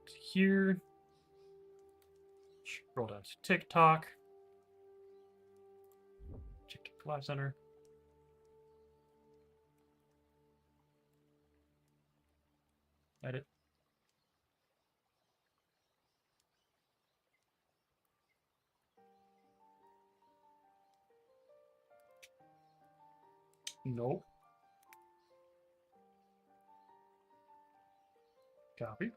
to here. Scroll down to TikTok. TikTok Live Center. Edit. Nope. Copy.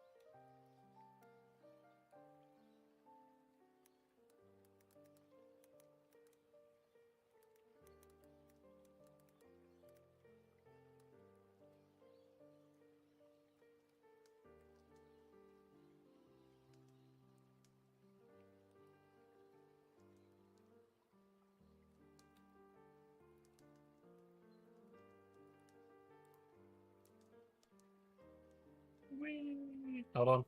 Whee! Hold on.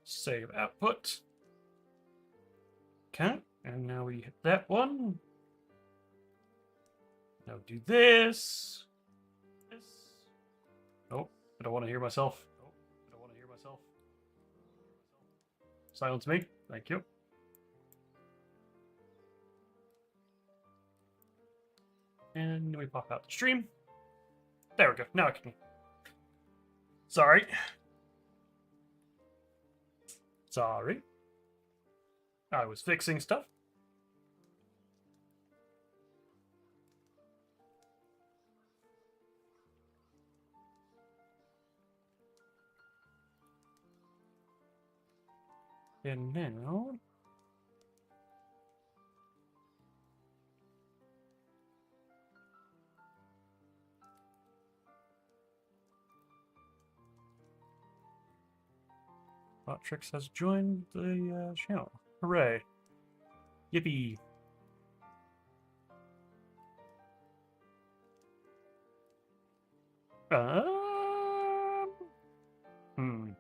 Save output. Okay, and now we hit that one. Now do this. This. Nope, I don't want to hear myself. Nope, I don't want to hear myself. Silence me. Thank you. And we pop out the stream. There we go. Now I can. Sorry. Sorry. I was fixing stuff. And now... Botrix has joined the channel. Hooray. Yippee. Hmm.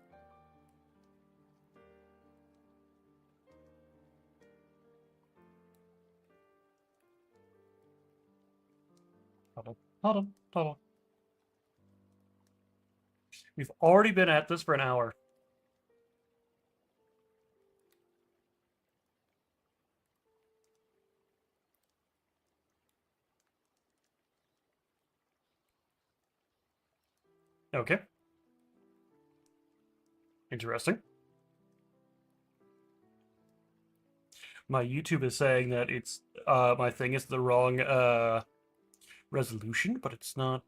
Hold on. We've already been at this for an hour. Okay. Interesting. My YouTube is saying that it's my thing is the wrong resolution, but it's not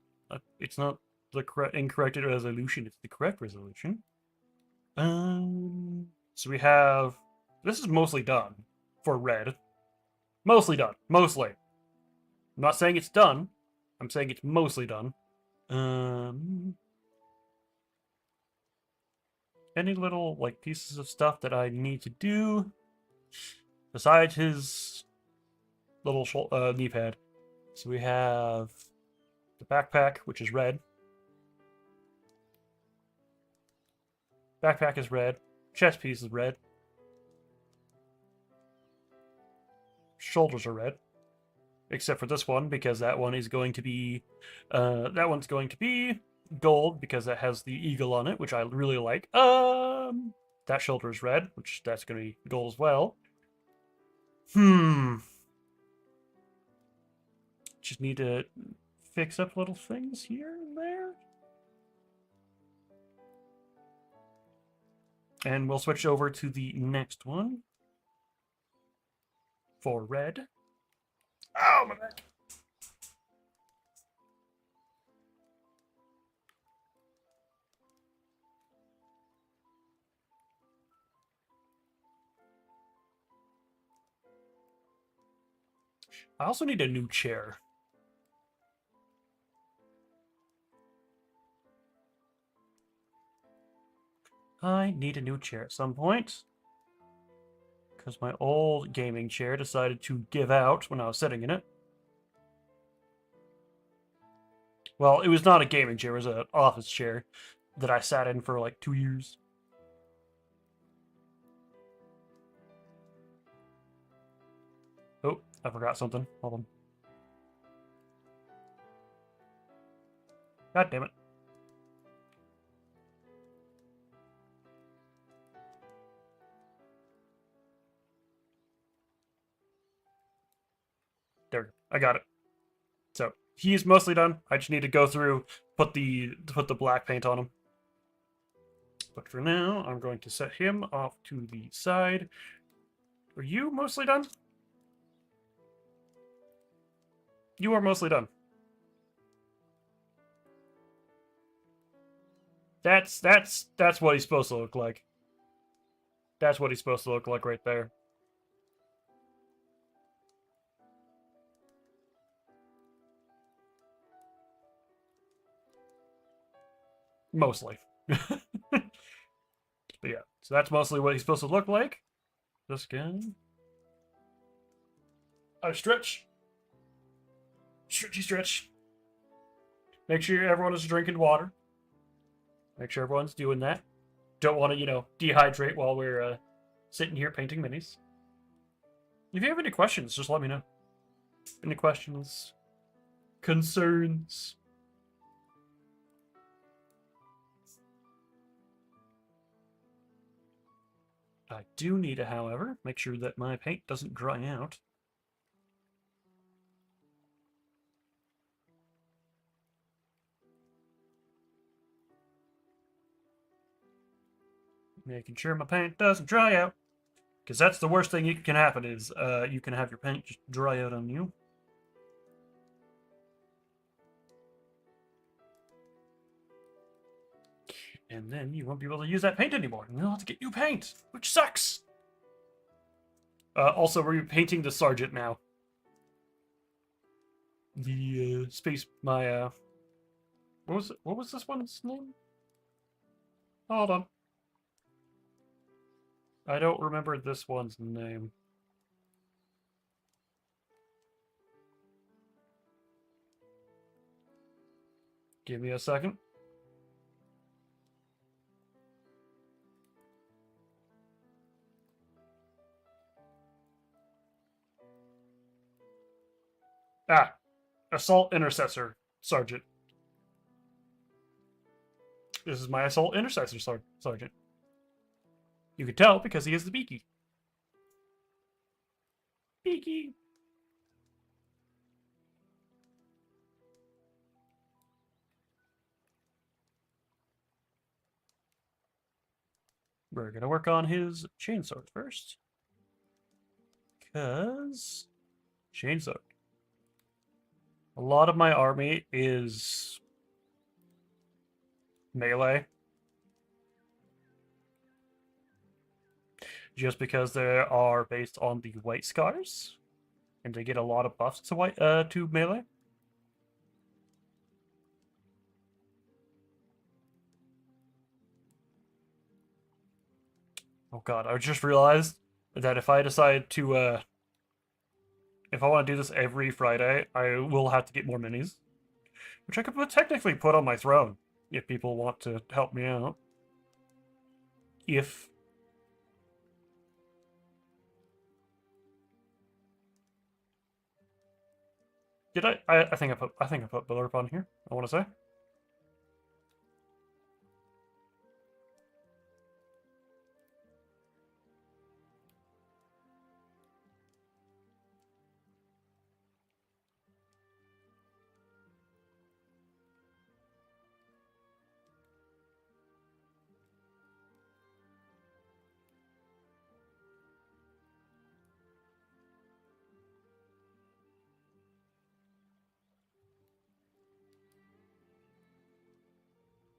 the incorrect resolution, it's the correct resolution. So we have this is mostly done for red. Mostly done. Mostly. I'm not saying it's done. I'm saying it's mostly done. Any little like pieces of stuff that I need to do besides his little knee pad. So we have the backpack, which is red. Backpack is red. Chest piece is red. Shoulders are red. Except for this one, because that one is going to be... that one's going to be gold, because it has the eagle on it, which I really like. That shoulder is red, which that's going to be gold as well. Just need to fix up little things here and there. And we'll switch over to the next one. For red. Oh, my back! I also need a new chair. I need a new chair at some point. Because my old gaming chair decided to give out when I was sitting in it. Well, it was not a gaming chair, it was an office chair that I sat in for like 2 years. Oh, I forgot something. Hold on. God damn it. There, I got it. So he's mostly done. I just need to go through, put the black paint on him. But for now, I'm going to set him off to the side. Are you mostly done? You are mostly done. That's what he's supposed to look like. That's what he's supposed to look like right there. Mostly. But yeah, so that's mostly what he's supposed to look like. This guy. I stretch. Stretchy stretch. Make sure everyone is drinking water. Make sure everyone's doing that. Don't want to, dehydrate while we're sitting here painting minis. If you have any questions, just let me know. Any questions? Concerns? I do need to, however, make sure that my paint doesn't dry out. Making sure my paint doesn't dry out. Because that's the worst thing that can happen is you can have your paint just dry out on you. And then you won't be able to use that paint anymore. And you'll have to get new paint, which sucks. Also, we're painting the sergeant now. The space, my what was this one's name? Hold on. I don't remember this one's name. Give me a second. Ah, Assault Intercessor Sergeant. This is my Assault Intercessor Sergeant. You can tell because he has the beaky. Beaky. We're gonna work on his chainsword first. Because chainsword. A lot of my army is melee. Just because they are based on the white scars. And they get a lot of buffs to melee. Oh god, I just realized that if I decide to if I want to do this every Friday, I will have to get more minis. Which I could technically put on my throne if people want to help me out. If did I think I put Billup on here, I want to say.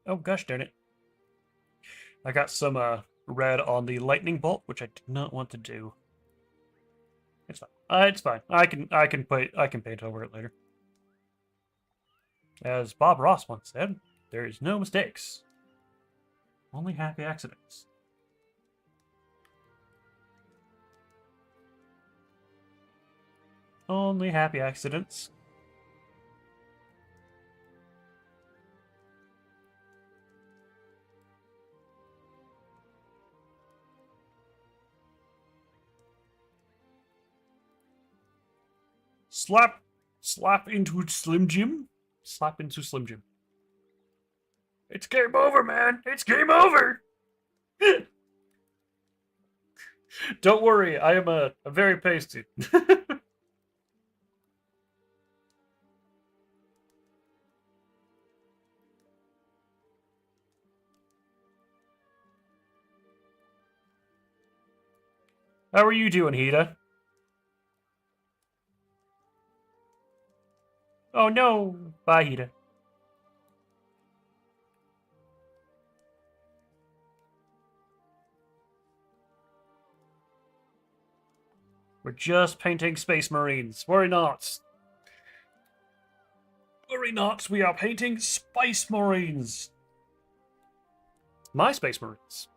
Oh gosh darn it. I got some red on the lightning bolt, which I did not want to do. It's fine. It's fine. I can paint over it later. As Bob Ross once said, there is no mistakes. Only happy accidents. Only happy accidents. Slap into Slim Jim. Slap into Slim Jim. It's game over, man. It's game over. Don't worry, I am a very pasty. How are you doing, Hida? Oh no! Bye, Hida. We're just painting Space Marines. Worry not. Worry not, we are painting Space Marines. My Space Marines.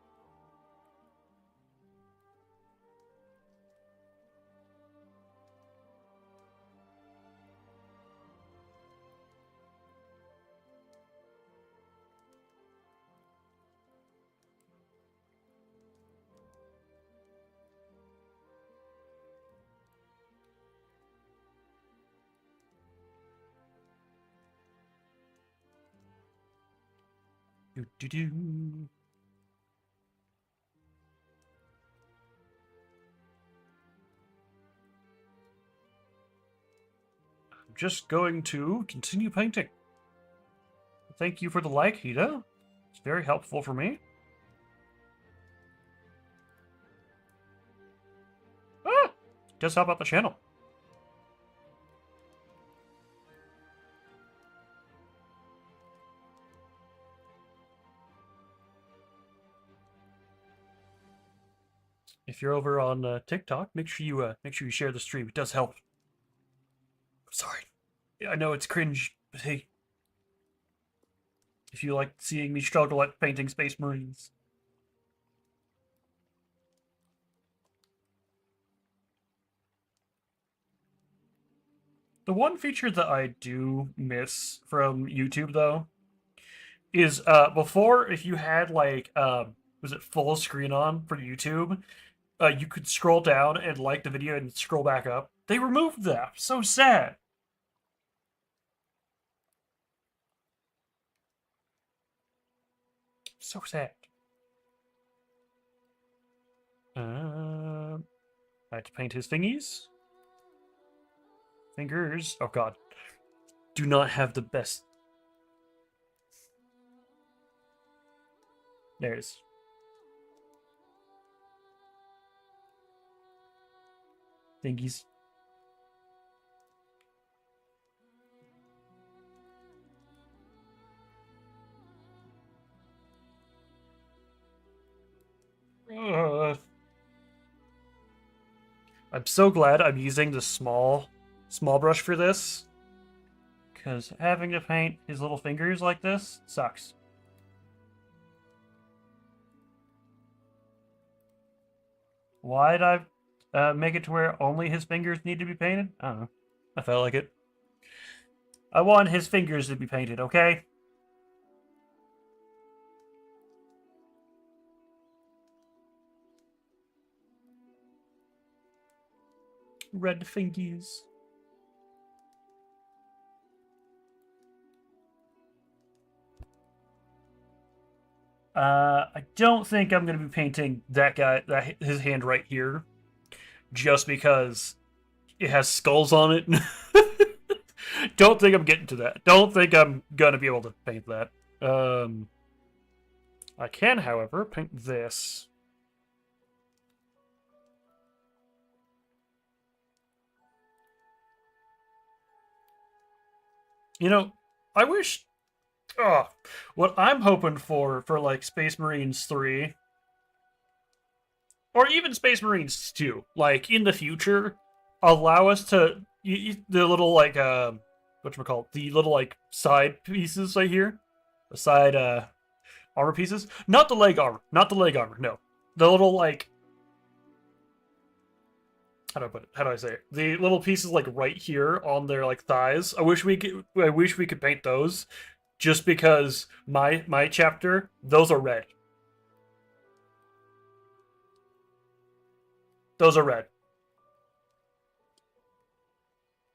Do. I'm just going to continue painting. Thank you for the like, Hida. It's very helpful for me. Ah! Does help out the channel. If you're over on TikTok, make sure you share the stream. It does help. I'm sorry. I know it's cringe, but hey, if you like seeing me struggle at painting Space Marines. The one feature that I do miss from YouTube, though, is before, if you had like was it full screen on for YouTube, you could scroll down and like the video and scroll back up. They removed that. So sad. So sad. I had to paint his thingies. Fingers. Oh god. Do not have the best. There it is. Thingies. I'm so glad I'm using the small brush for this, because having to paint his little fingers like this sucks. Why'd I make it to where only his fingers need to be painted? I don't know. I felt like it. I want his fingers to be painted, okay? Red fingies. I don't think I'm going to be painting that guy, his hand right here, just because it has skulls on it. Don't think I'm getting to that. Don't think I'm going to be able to paint that. I can, however, paint this. You know, I wish. Oh, what I'm hoping for like Space Marines 3, or even Space Marines 2, like in the future, allow us to the little like whatchamacallit, the little like side pieces right here, the side armor pieces, not the leg armor, no, the little like, how do I put it? How do I say it? The little pieces like right here on their like thighs. I wish we could paint those, just because my chapter, those are red. Those are red.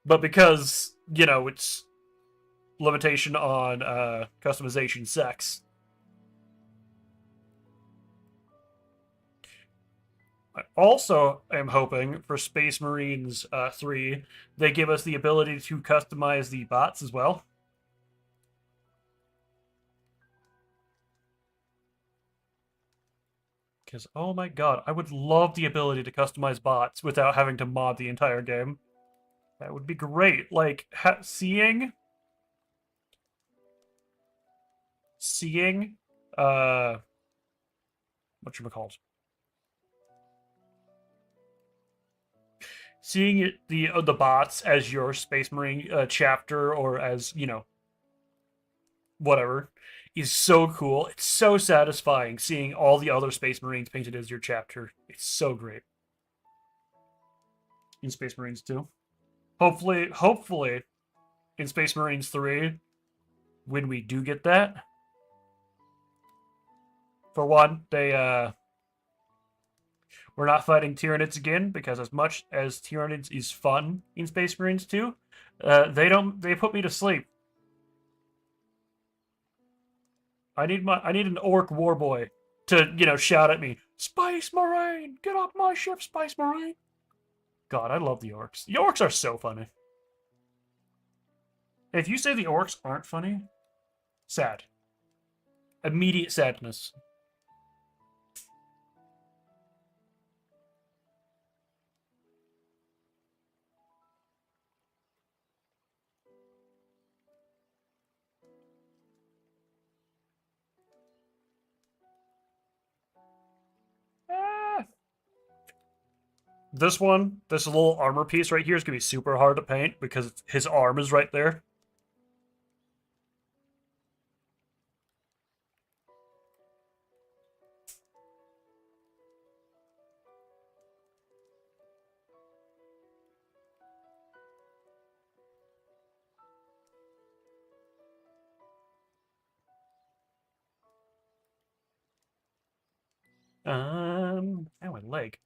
But because, it's limitation on customization sex, I also am hoping for Space Marines 3, they give us the ability to customize the bots as well. Because, oh my god, I would love the ability to customize bots without having to mod the entire game. That would be great. Like, seeing, uh, whatchamacallit? Seeing it, the bots as your Space Marine chapter, or as, you know, whatever, is so cool. It's so satisfying seeing all the other Space Marines painted as your chapter. It's so great. In Space Marines 2. Hopefully, in Space Marines 3, when we do get that, for one, we're not fighting Tyranids again, because as much as Tyranids is fun in Space Marines 2, they put me to sleep. I need an orc warboy to, you know, shout at me, "Space Marine! Get off my ship, Space Marine!" God, I love the orcs. The orcs are so funny. If you say the orcs aren't funny, sad. Immediate sadness. Ah. This little armor piece right here is going to be super hard to paint because his arm is right there. Ow, my leg.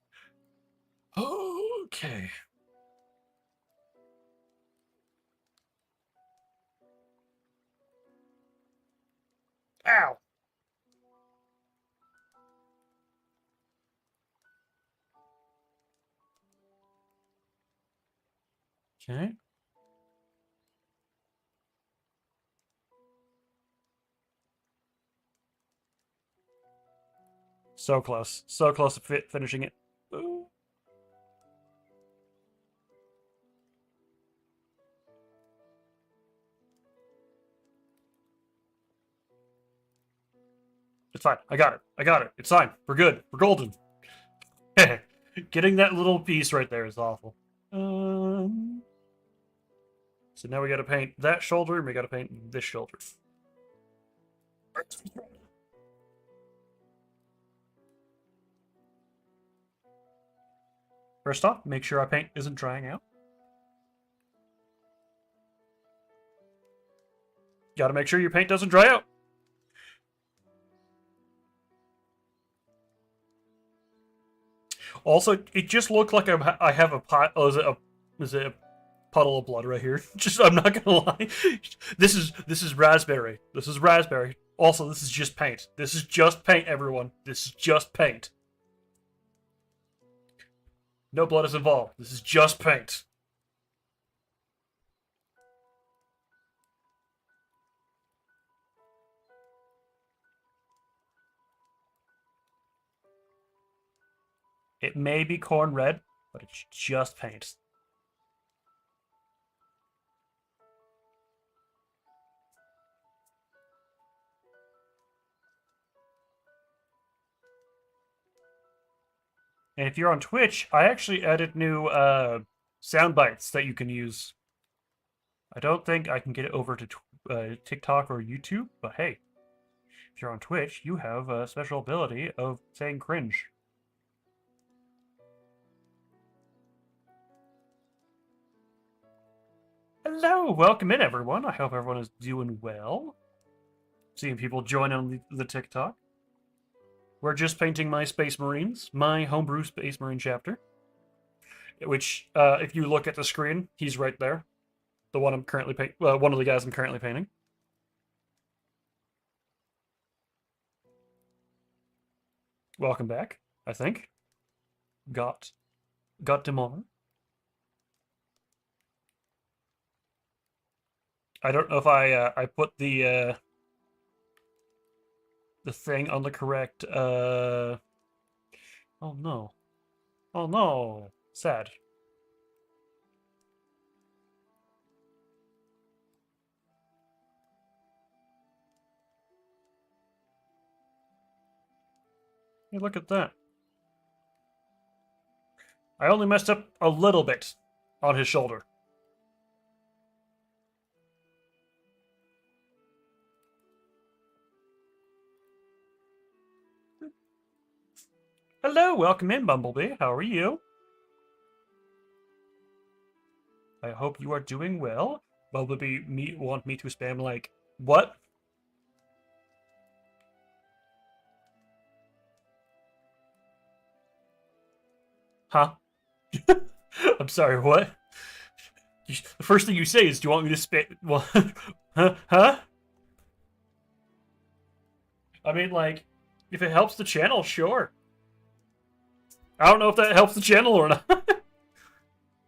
Okay. Ow. Okay. So close. So close to finishing it. Ooh. It's fine. I got it. I got it. It's fine. We're good. We're golden. Getting that little piece right there is awful. So now we got to paint that shoulder, and we got to paint this shoulder. First off, make sure our paint isn't drying out. Got to make sure your paint doesn't dry out. Also, it just looked like I have a pot. Oh, is it a puddle of blood right here? Just, I'm not gonna lie. This is raspberry. This is raspberry. Also, this is just paint. This is just paint, everyone. This is just paint. No blood is involved. This is just paint. It may be corn red, but it's just paint. And if you're on Twitch, I actually added new sound bites that you can use. I don't think I can get it over to TikTok or YouTube, but hey, if you're on Twitch, you have a special ability of saying cringe. Hello, welcome in, everyone. I hope everyone is doing well. Seeing people join on the TikTok. We're just painting my Space Marines, my Homebrew Space Marine chapter. Which, if you look at the screen, he's right there. The one I'm currently painting. One of the guys I'm currently painting. Welcome back, I think. got them on. I don't know if I put the thing on the correct oh no. Oh no. Sad. Hey, look at that. I only messed up a little bit on his shoulder. Hello, welcome in, Bumblebee. How are you? I hope you are doing well. Bumblebee want me to spam like what? Huh? I'm sorry, what? The first thing you say is, do you want me to spam what? Huh? I mean, like, if it helps the channel, sure. I don't know if that helps the channel or not.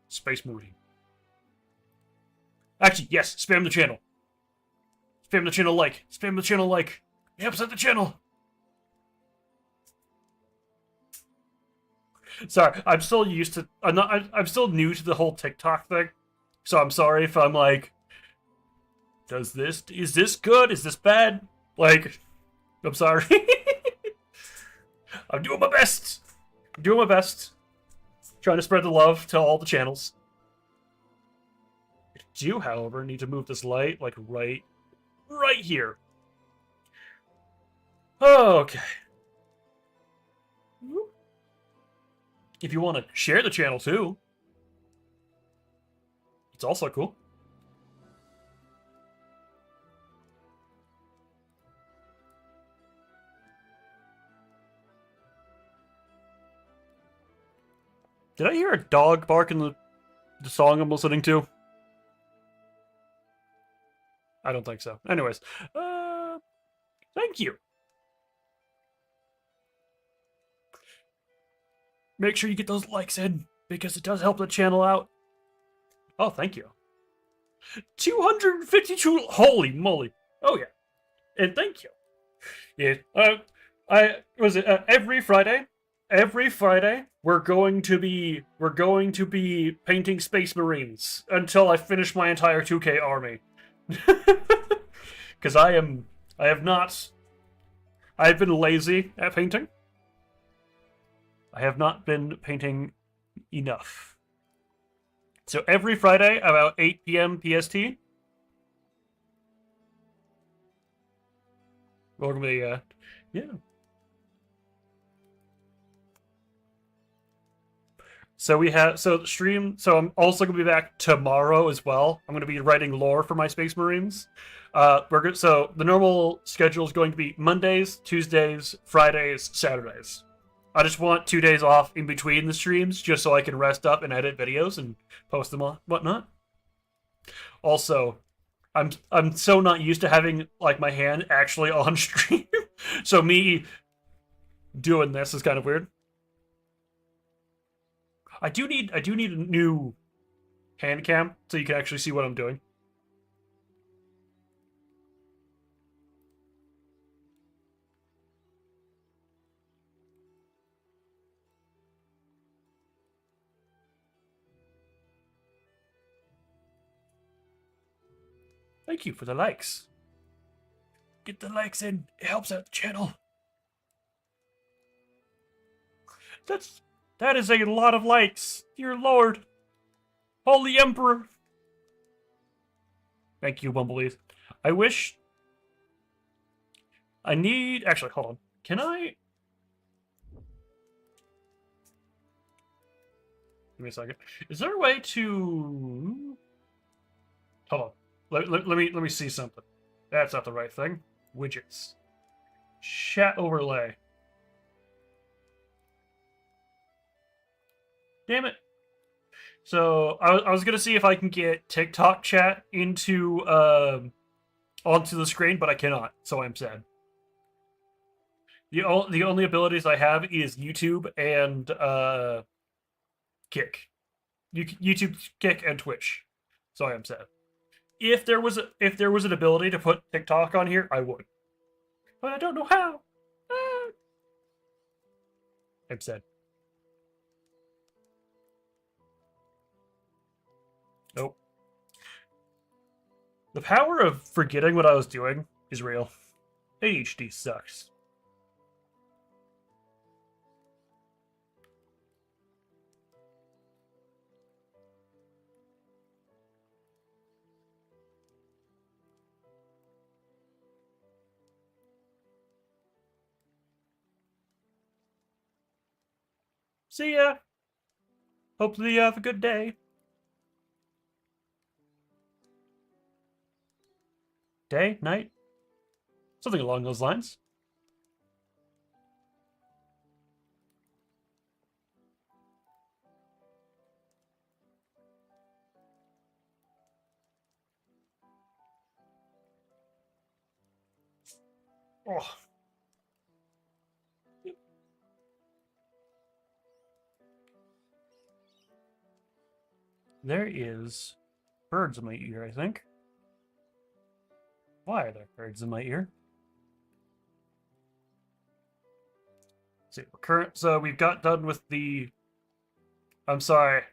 Space Marine. Actually, yes, spam the channel. Spam the channel like. Spam the channel like. It helps out the channel. Sorry, I'm still used to. I'm still new to the whole TikTok thing, so I'm sorry if I'm like, is this good? Is this bad? Like, I'm sorry. I'm doing my best. I'm doing my best. Trying to spread the love to all the channels. I do, however, need to move this light like right here. Okay. If you want to share the channel too, it's also cool. Did I hear a dog bark in the song I'm listening to? I don't think so. Anyways, thank you. Make sure you get those likes in, because it does help the channel out. Oh, thank you. 252, holy moly. Oh, yeah. And thank you. Yeah, every Friday, we're going to be painting Space Marines until I finish my entire 2K army. Because I've been lazy at painting. I have not been painting enough. So every Friday, about 8 p.m. PST, we're gonna be, yeah. So I'm also gonna be back tomorrow as well. I'm gonna be writing lore for my Space Marines. So the normal schedule is going to be Mondays, Tuesdays, Fridays, Saturdays. I just want 2 days off in between the streams, just so I can rest up and edit videos and post them on whatnot. Also, I'm so not used to having like my hand actually on stream, so me doing this is kind of weird. I do need a new hand cam so you can actually see what I'm doing. Thank you for the likes. Get the likes in. It helps out the channel. That is a lot of likes. Dear Lord. Holy Emperor. Thank you, Bumblebee. I wish... I need... Actually, hold on. Can I... Give me a second. Is there a way to... Hold on. Let me see something. That's not the right thing. Widgets. Chat overlay. Damn it. So I was gonna see if I can get TikTok chat into onto the screen, but I cannot. So I'm sad. The only abilities I have is YouTube and Kick. YouTube, Kick, and Twitch. So I am sad. If there was an ability to put TikTok on here, I would, but I don't know how. Ah. I'm sad. Nope. The power of forgetting what I was doing is real. ADHD sucks. See ya. Hopefully you have a good day. Day, night, something along those lines. Oh. There is birds in my ear, I think. Why are there birds in my ear? Let's see, so we've got done with the. I'm sorry.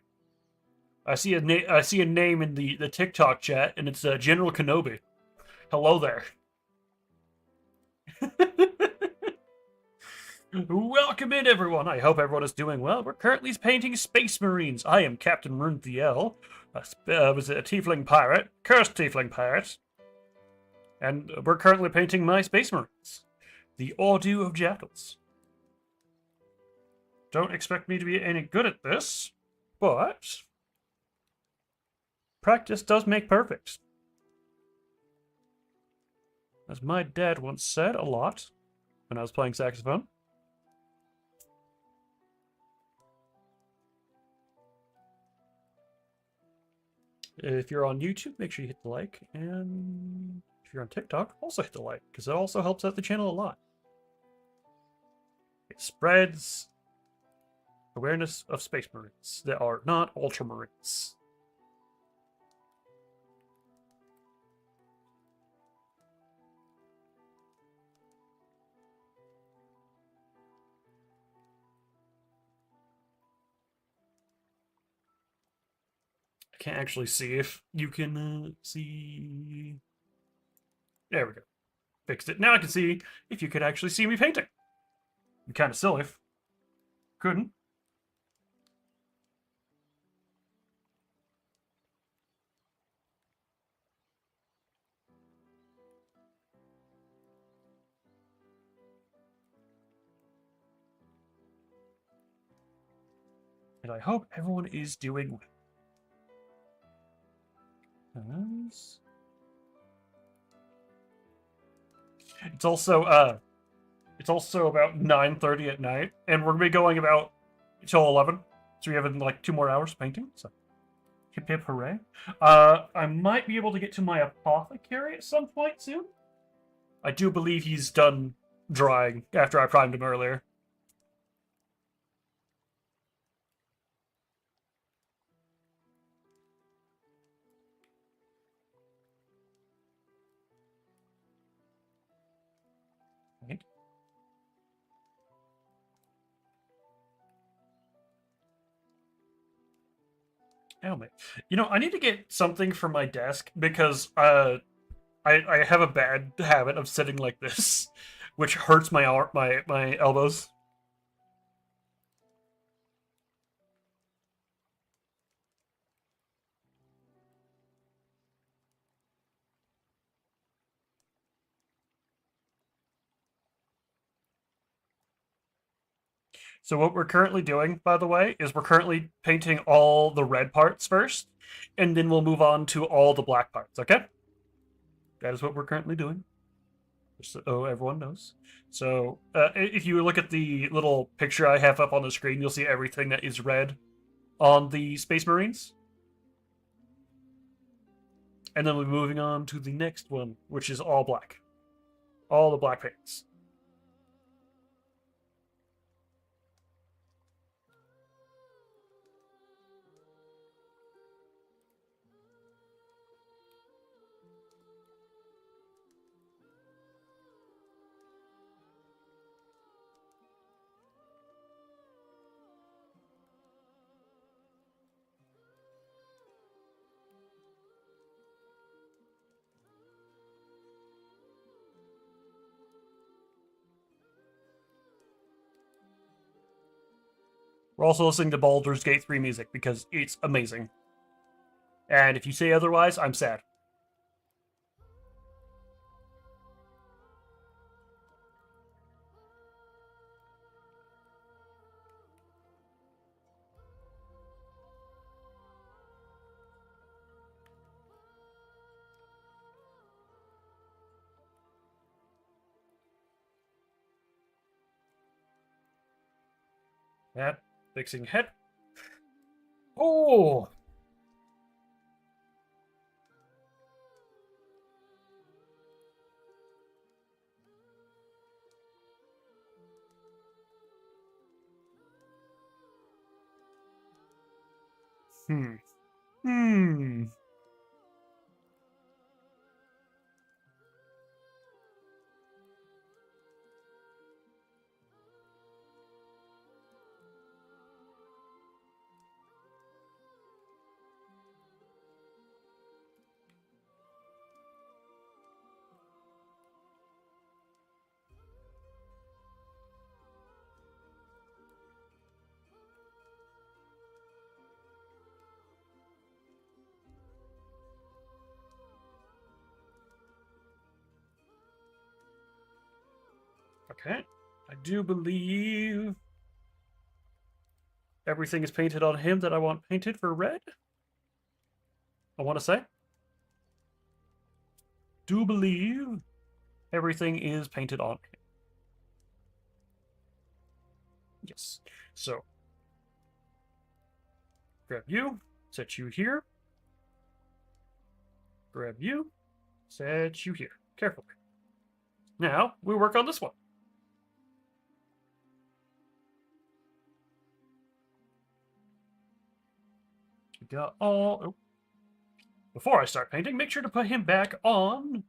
I see a name in the TikTok chat, and it's General Kenobi. Hello there. Welcome in, everyone. I hope everyone is doing well. We're currently painting Space Marines. I am Captain Runthiel. Was a tiefling pirate, cursed tiefling pirate, and we're currently painting my Space Marines, the Ordu of Jackals. Don't expect me to be any good at this, but practice does make perfect. As my dad once said a lot when I was playing saxophone. If you're on YouTube, make sure you hit the like, and if you're on TikTok, also hit the like, because it also helps out the channel a lot. It spreads awareness of Space Marines that are not Ultramarines. I can't actually see if you can see. There we go. Fixed it. Now I can see if you could actually see me painting. It'd be kind of silly if couldn't. And I hope everyone is doing well. It's also about 9:30 at night, and we're gonna be going about until 11. So we have like 2 more hours painting. So hip hip hooray! I might be able to get to my apothecary at some point soon. I do believe he's done drying after I primed him earlier. Right. Oh, man. You know, I need to get something for my desk because I have a bad habit of sitting like this, which hurts my elbows. So what we're currently doing, by the way, is we're currently painting all the red parts first, and then we'll move on to all the black parts, okay? That is what we're currently doing. Just so everyone knows. So if you look at the little picture I have up on the screen, you'll see everything that is red on the Space Marines. And then we're moving on to the next one, which is all black. All the black paints. We're also listening to Baldur's Gate 3 music because it's amazing. And if you say otherwise, I'm sad. That fixing head. Oh! Hmm. Hmm. Okay. I do believe everything is painted on him that I want painted for red. I want to say. Do believe everything is painted on him. Yes. So, grab you, set you here. Grab you, set you here. Carefully. Now, we work on this one. We got all... Oh. Before I start painting, make sure to put him back on.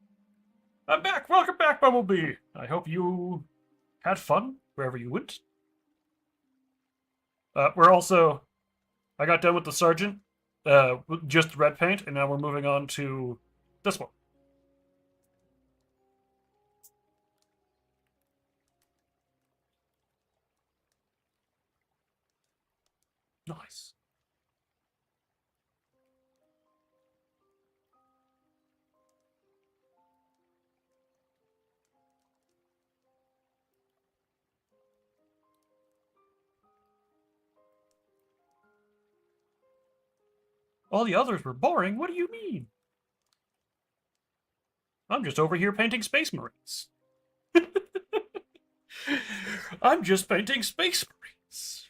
I'm back! Welcome back, Bumblebee! I hope you had fun wherever you went. We're also... I got done with the Sergeant, just red paint, and now we're moving on to this one. Nice. All the others were boring? What do you mean? I'm just over here painting Space Marines. I'm just painting Space Marines.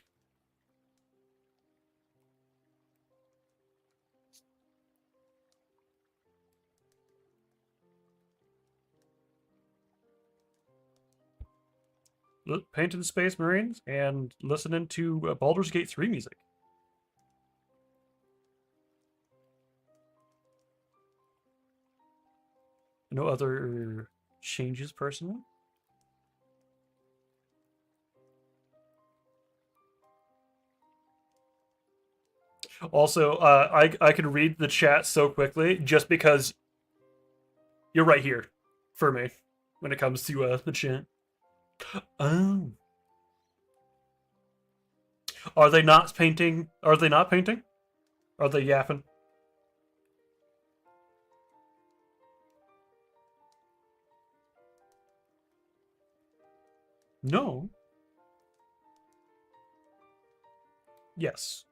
Painting the Space Marines and listening to Baldur's Gate 3 music. No other changes personally. Also, I can read the chat so quickly just because you're right here for me when it comes to the chat. Oh. Are they not painting? Are they not painting? Are they yapping? No. Yes.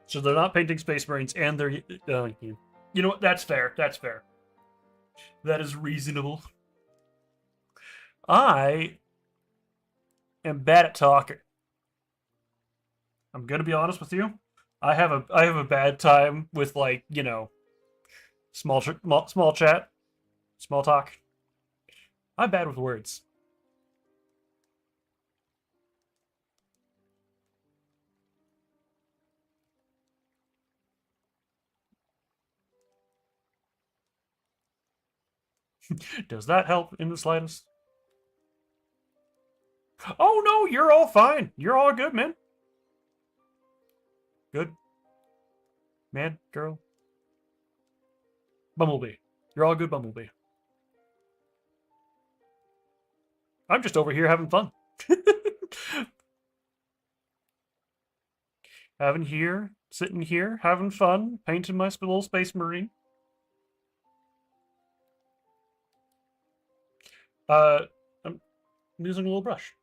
So they're not painting Space Marines, and they're... you know what? That's fair. That's fair. That is reasonable. I am bad at talking. I'm gonna be honest with you. I have a bad time with, like, you know, small chat, small talk. I'm bad with words. Does that help in the slightest? Oh no, you're all fine. You're all good, man. Good. Man, girl. Bumblebee. You're all good, Bumblebee. I'm just over here having fun. Sitting here, having fun, painting my little space marine. I'm using a little brush.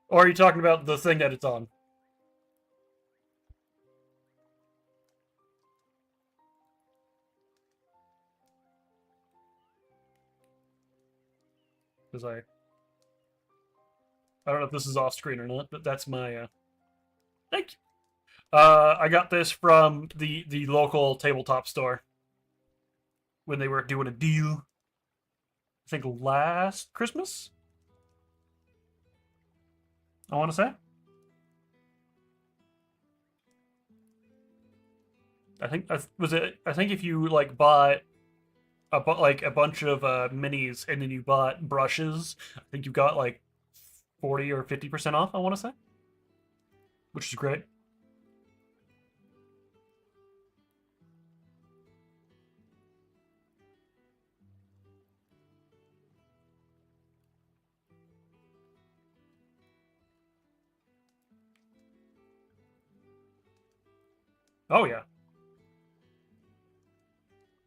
Or are you talking about the thing that it's on? Because I don't know if this is off screen or not, but that's my thank you. I got this from the local tabletop store when they were doing a deal. I think last Christmas, I want to say. I think if you like bought a bunch of minis and then you bought brushes, I think you got like 40 or 50% off. I want to say, which is great. Oh yeah.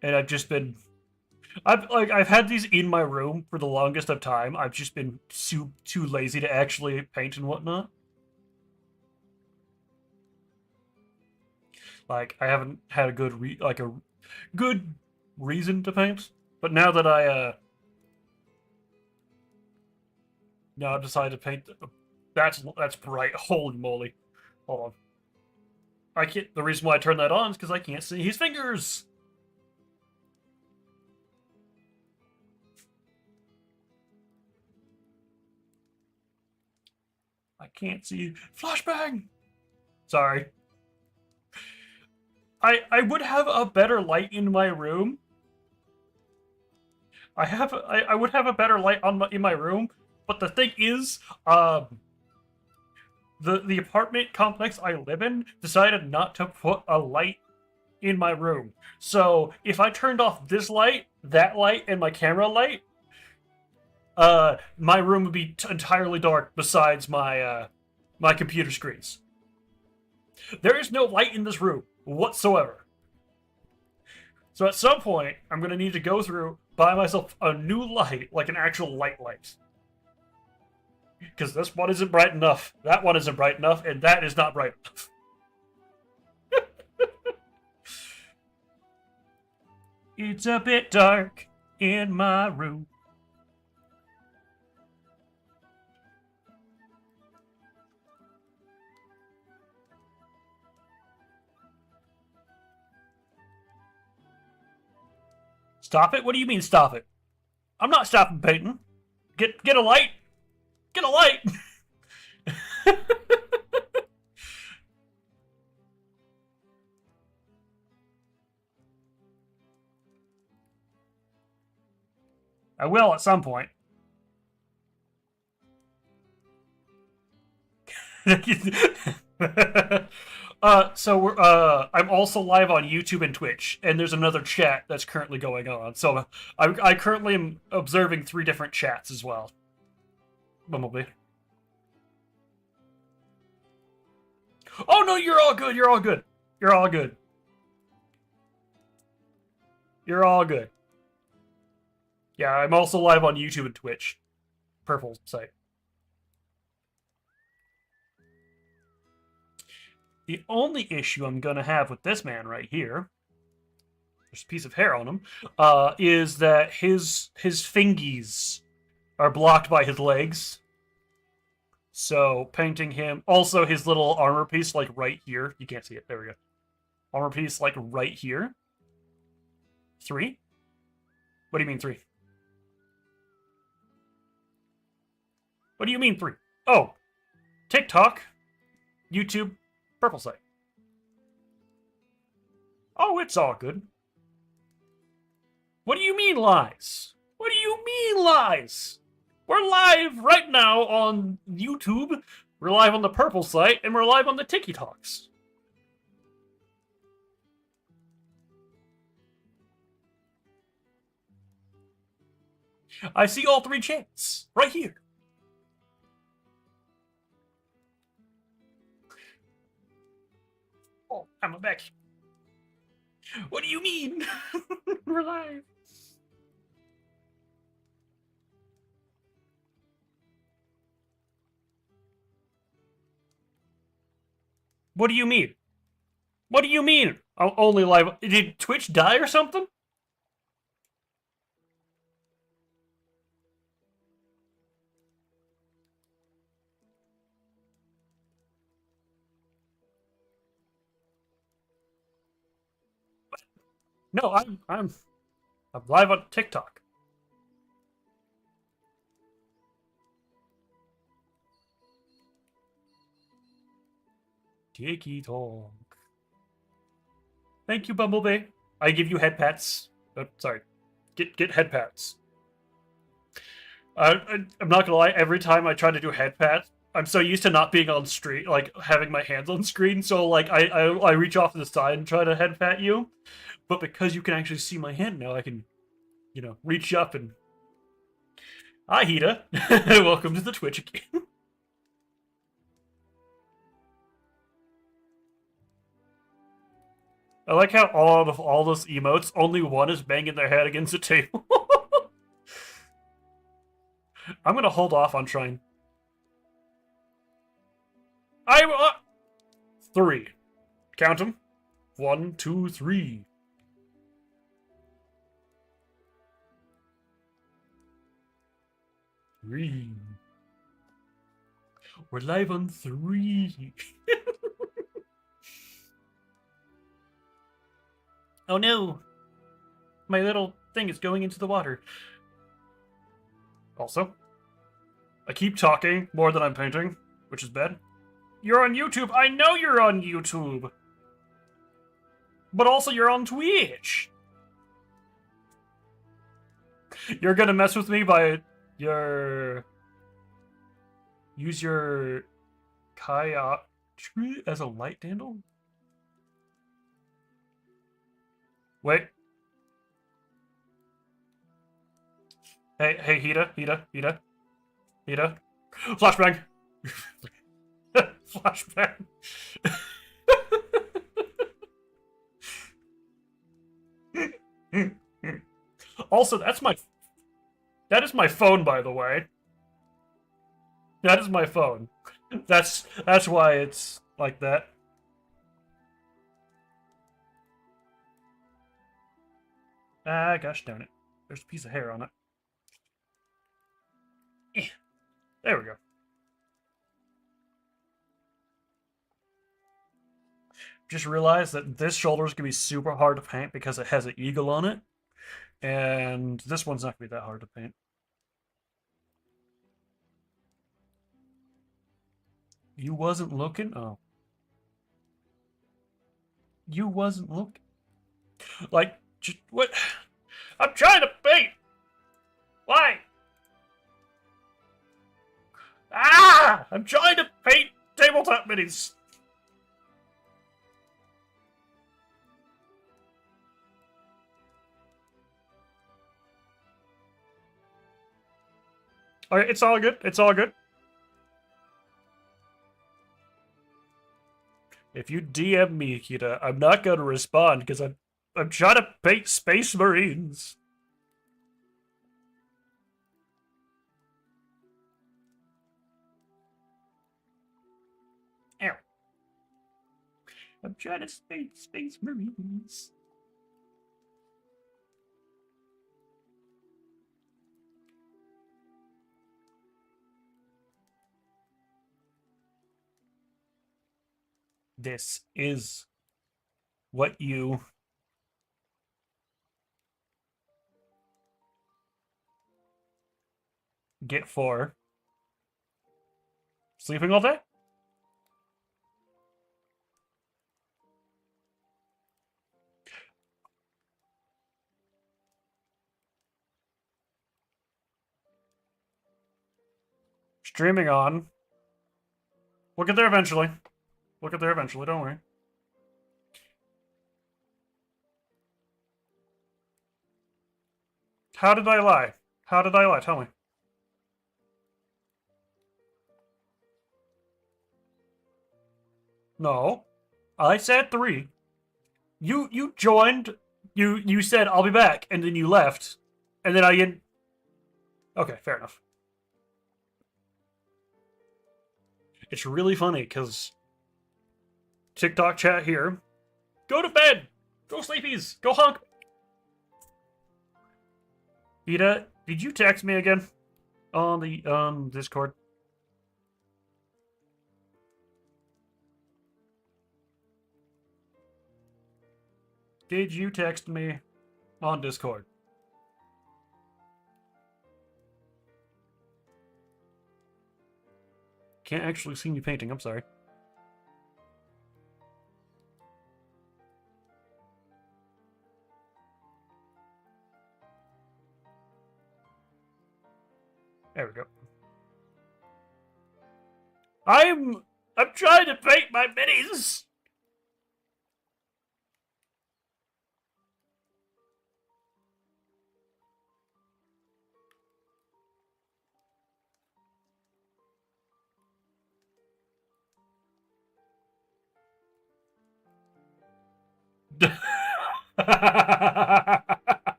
And I've had these in my room for the longest of time. I've just been too lazy to actually paint and whatnot. Like I haven't had a good reason to paint. But now that I've decided to paint. That's bright. Holy moly! Hold on. I can't. The reason why I turned that on is because I can't see his fingers. I can't see. Flashbang! Sorry. I would have a better light in my room. I would have a better light in my room, but the thing is, the apartment complex I live in decided not to put a light in my room. So if I turned off this light, that light, and my camera light, my room would be entirely dark besides my my computer screens. There is no light in this room whatsoever. So at some point, I'm going to need to go through, buy myself a new light, like an actual light. Because this one isn't bright enough, that one isn't bright enough, and that is not bright enough. It's a bit dark in my room. Stop it? What do you mean stop it? I'm not stopping painting. Get a light. Get a light. I will at some point. I'm also live on YouTube and Twitch, and there's another chat that's currently going on. So I currently am observing 3 different chats as well. Bumblebee. Oh no, you're all good. You're all good. You're all good. You're all good. Yeah, I'm also live on YouTube and Twitch. Purple site. The only issue I'm going to have with this man right here, there's a piece of hair on him, is that his fingies are blocked by his legs. So painting him, also his little armor piece, like right here. You can't see it. There we go. Armor piece, like right here. 3? What do you mean 3? What do you mean 3? Oh, TikTok, YouTube, purple site. Oh, it's all good. What do you mean lies? What do you mean lies? We're live right now on YouTube. We're live on the purple site, and we're live on the TikToks. I see all three chants right here. Oh, I'm back. What do you mean? We're live. What do you mean? What do you mean? I'll only live. Did Twitch die or something? No, I'm live on TikTok. Tiki talk. Thank you, Bumblebee. I give you head pats. Oh, sorry. Get head pats. I'm not gonna lie. Every time I try to do head pats, I'm so used to not being on screen, like having my hands on screen. So like I reach off to the side and try to head pat you, but because you can actually see my hand now, I can, reach up and. Hi, Hita. Welcome to the Twitch again. I like how all those emotes, only one is banging their head against the table. I'm gonna hold off on trying. I'm 3. Count them. 1, 2, 3. 3. We're live on 3. Oh no! My little thing is going into the water. Also, I keep talking more than I'm painting, which is bad. You're on YouTube! I know you're on YouTube! But also you're on Twitch! You're gonna mess with me by use your kayak as a light handle? Wait. Hey, Hita. Flashbang! Flashbang! Also, that is my phone, by the way. That is my phone. That's why it's like that. Ah, gosh darn it. There's a piece of hair on it. There we go. Just realized that this shoulder is going to be super hard to paint because it has an eagle on it. And this one's not going to be that hard to paint. You wasn't looking? Oh. You wasn't looking? Like, just, what? I'm trying to paint! Why? Ah! I'm trying to paint tabletop minis! Alright, it's all good. It's all good. If you DM me, Hita, I'm not going to respond because I'm trying to paint Space Marines. Ow. I'm trying to paint Space Marines. This is what you get for sleeping all day? Streaming on. We'll get there eventually. We'll get there eventually, don't worry. How did I lie? How did I lie? Tell me. No. I said 3. You joined. You said I'll be back, and then you left, and then I didn't. Okay, fair enough. It's really funny because TikTok chat here. Go to bed. Go sleepies. Go honk. Ida, did you text me again on the Discord? Did you text me on Discord? Can't actually see me painting, I'm sorry. There we go. I'm trying to paint my minis!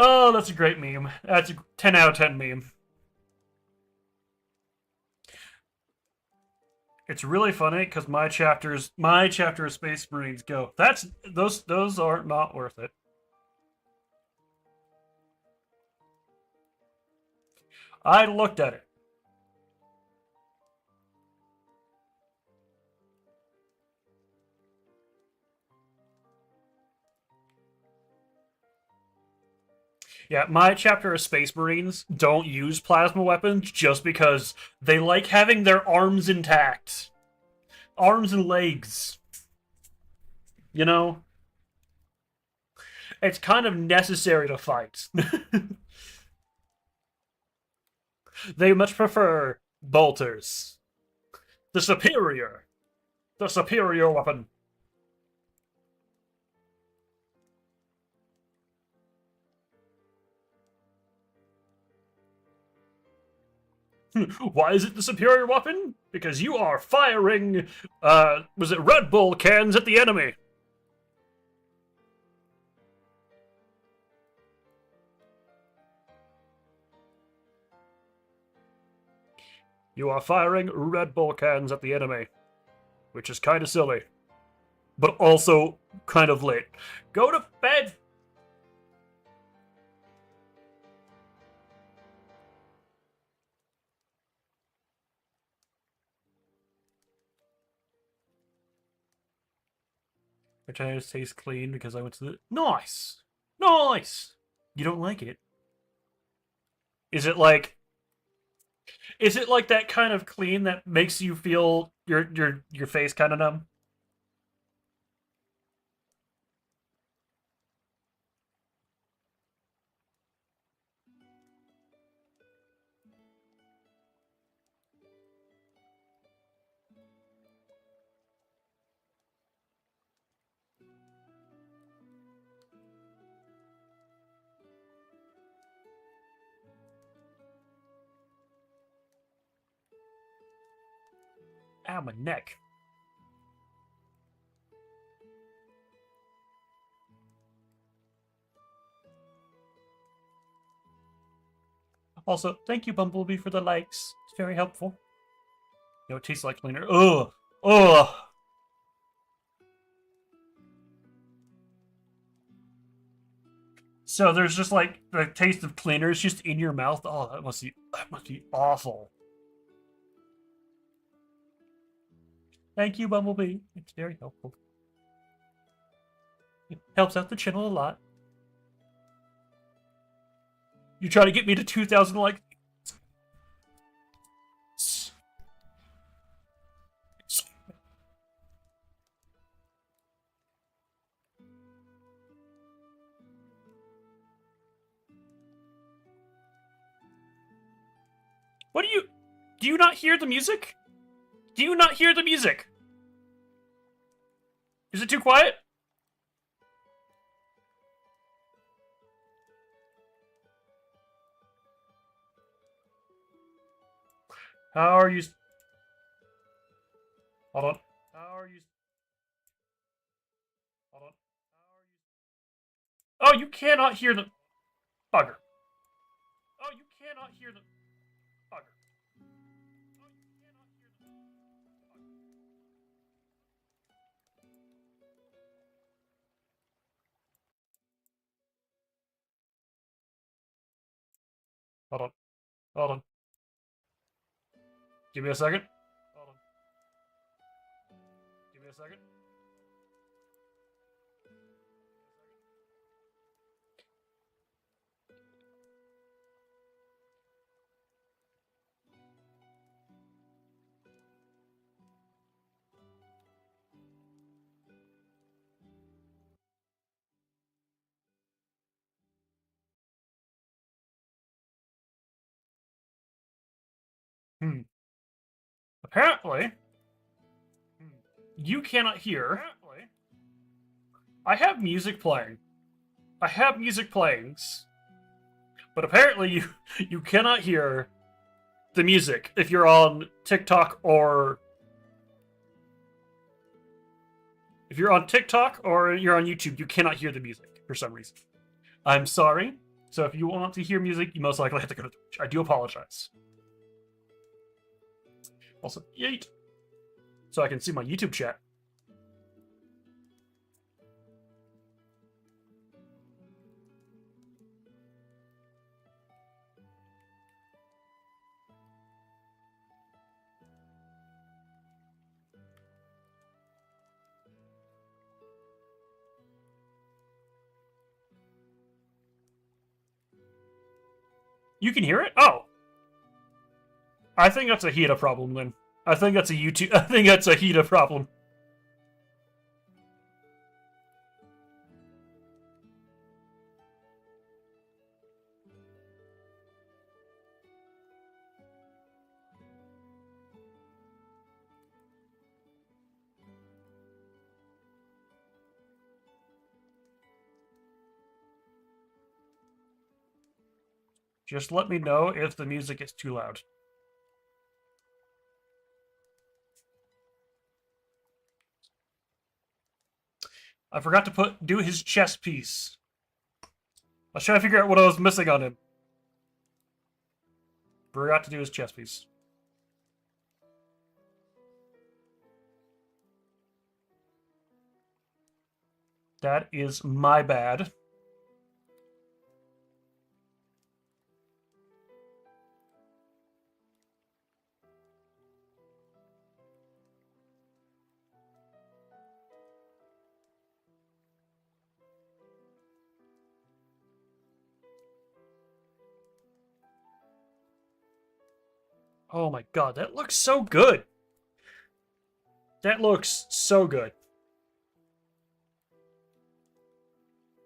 Oh, that's a great meme. That's a 10 out of 10 meme. It's really funny because my chapter of Space Marines go. Those are not worth it. I looked at it. Yeah, my chapter of Space Marines don't use plasma weapons just because they like having their arms intact. Arms and legs. You know? It's kind of necessary to fight. They much prefer bolters. The superior weapon. Why is it the superior weapon? Because you are firing, was it Red Bull cans at the enemy? You are firing Red Bull cans at the enemy. Which is kind of silly. But also kind of lit. Go to bed! My tires taste clean because I went to the... Nice! Nice! You don't like it? Is it like... Is it like that kind of clean that makes you feel your face kind of numb? Ow, my neck. Also, thank you, Bumblebee, for the likes. It's very helpful. You know, it tastes like cleaner. Ugh! Ugh! So there's just like the taste of cleaners just in your mouth. Oh, that must be awful. Thank you, Bumblebee. It's very helpful. It helps out the channel a lot. You try to get me to 2,000 likes. What do you not hear the music? Do you not hear the music? Is it too quiet? How are you? Hold on. How are you? Hold on. How are you? Oh, you cannot hear the bugger. Oh, you cannot hear the bugger. Oh, you cannot hear the bugger. Hold on. Hold on. Give me a second. Hold on. Give me a second. Hmm. Apparently, you cannot hear. I have music playing. I have music playing, but apparently you cannot hear the music if you're on TikTok or if you're on TikTok or you're on YouTube. You cannot hear the music for some reason. I'm sorry. So if you want to hear music, you most likely have to go to Twitch. I do apologize. Also, yeet. So I can see my YouTube chat. You can hear it? Oh. I think that's a HIDA problem then. I think that's a YouTube. I think that's a HIDA problem. Just let me know if the music is too loud. I forgot to do his chest piece. I was trying to figure out what I was missing on him. Forgot to do his chest piece. That is my bad. Oh my god, that looks so good. That looks so good.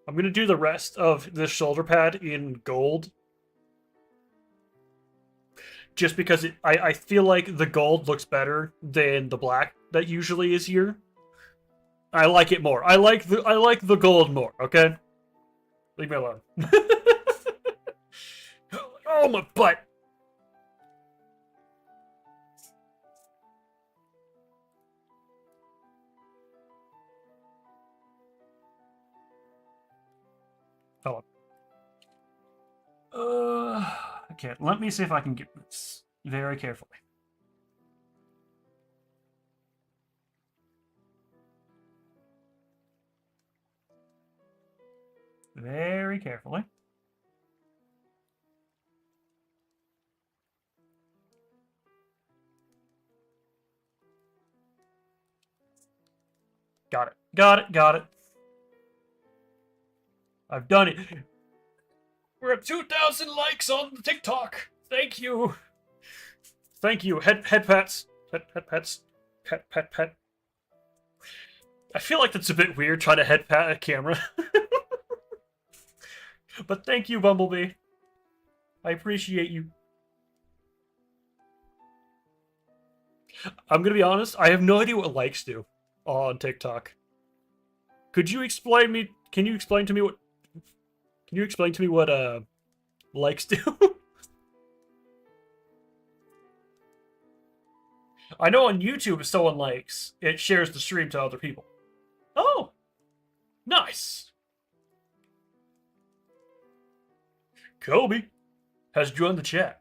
I'm gonna do the rest of this shoulder pad in gold. Just because I feel like the gold looks better than the black that usually is here. I like it more. I like the gold more, okay? Leave me alone. Oh my butt! Hold on. Okay, let me see if I can get this very carefully. Very carefully. Got it. Got it. Got it. I've done it. We're at 2,000 likes on TikTok. Thank you. Thank you. Head pats. Head pats. Pet. I feel like that's a bit weird trying to head pat a camera. But thank you, Bumblebee. I appreciate you. I'm gonna be honest, I have no idea what likes do on TikTok. Could you explain me? Can you explain to me what? Can you explain to me what likes do? I know on YouTube if someone likes, it shares the stream to other people. Oh, nice. Kobe has joined the chat.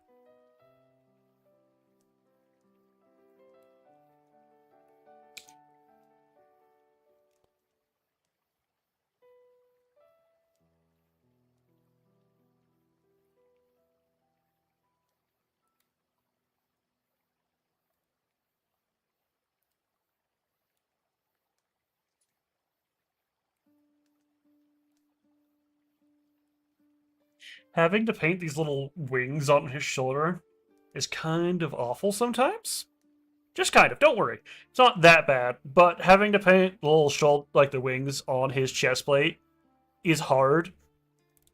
Having to paint these little wings on his shoulder is kind of awful sometimes. Just kind of, don't worry. It's not that bad, but having to paint the little shoulder, like the wings on his chest plate is hard,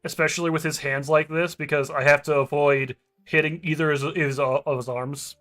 especially with his hands like this, because I have to avoid hitting either of his arms.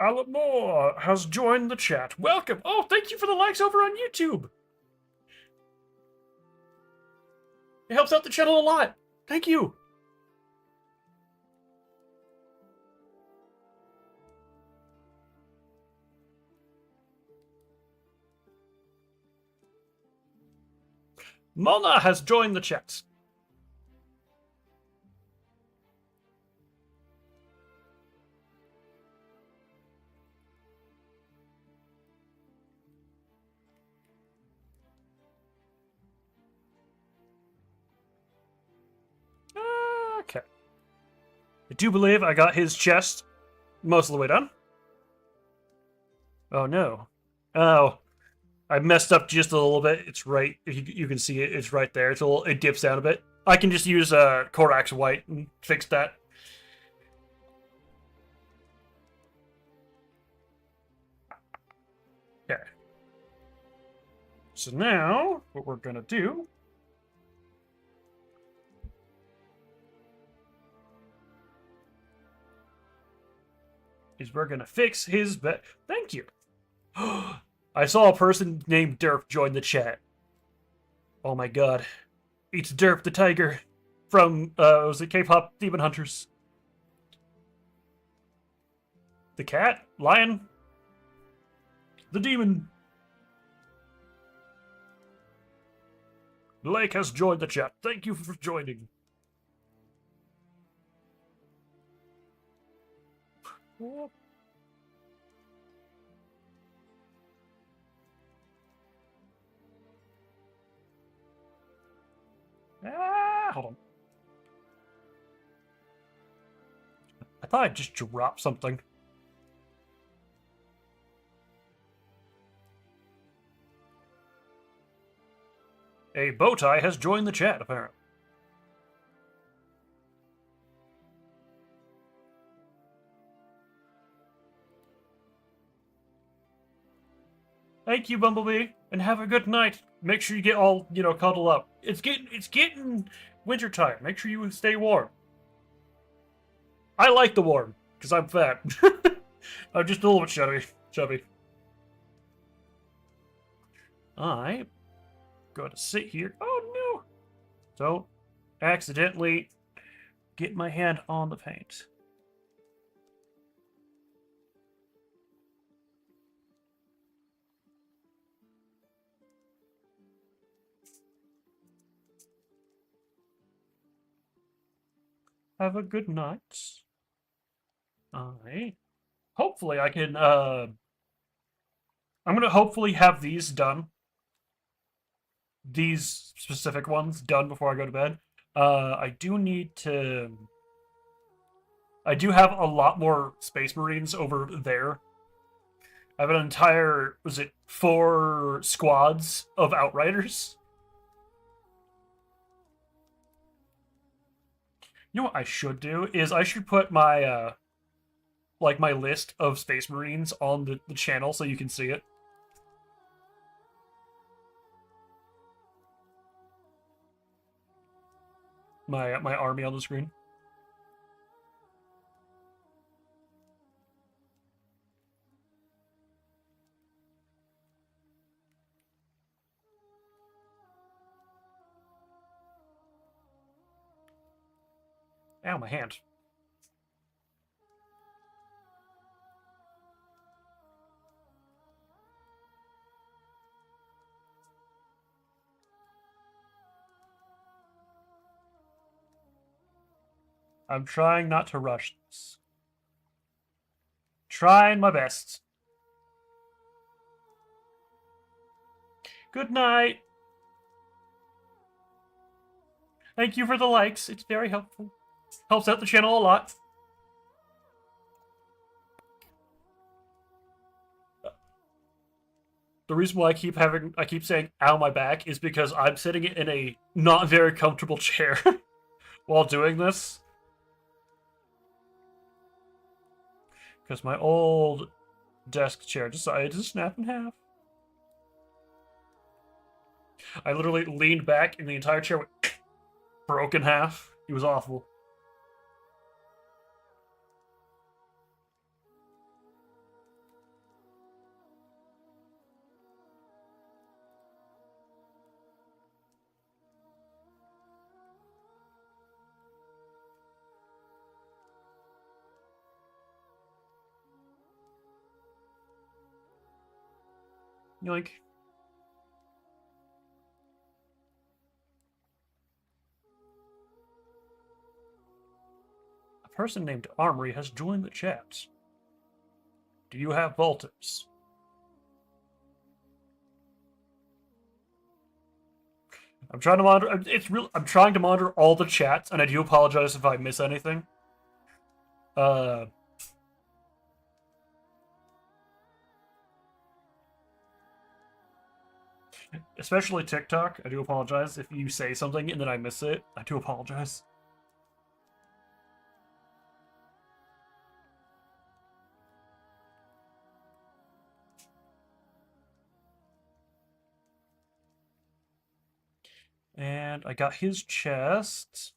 Alan Moore has joined the chat. Welcome. Oh, thank you for the likes over on YouTube. It helps out the channel a lot. Thank you. Mona has joined the chat. Okay. I do believe I got his chest most of the way done. Oh no. Oh. I messed up just a little bit. It's right. You can see it. It's right there. It dips down a bit. I can just use Korax White and fix that. Okay. So now, what we're gonna do is we're gonna fix his bed. Thank you. I saw a person named Derp join the chat. Oh my god. It's Derp the Tiger from, was it K-pop Demon Hunters? The cat? Lion? The demon. Blake has joined the chat. Thank you for joining. Hold on. I thought I just dropped something. A bowtie has joined the chat, apparently. Thank you, Bumblebee, and have a good night. Make sure you get all, cuddled up. It's getting wintertime. Make sure you stay warm. I like the warm, because I'm fat. I'm just a little bit chubby. I'm going to sit here. Oh, no. Don't accidentally get my hand on the paint. Have a good night. Hopefully I can, I'm gonna hopefully have these done. These specific ones done before I go to bed. I do need to... I do have a lot more Space Marines over there. I have an entire, 4 squads of Outriders? You know what I should do? Is I should put my, my list of Space Marines on the channel so you can see it. my army on the screen. Ow, my hand. I'm trying not to rush this. Trying my best. Good night. Thank you for the likes. It's very helpful. Helps out the channel a lot. The reason why I keep saying "ow my back" is because I'm sitting in a not very comfortable chair while doing this. Because my old desk chair decided to snap in half. I literally leaned back and the entire chair went broke in half. It was awful. Yoink. A person named Armory has joined the chat. Do you have bolters? I'm trying to monitor. I'm trying to monitor all the chats, and I do apologize if I miss anything. Especially TikTok. I do apologize if you say something and then I miss it. I do apologize. And I got his chest.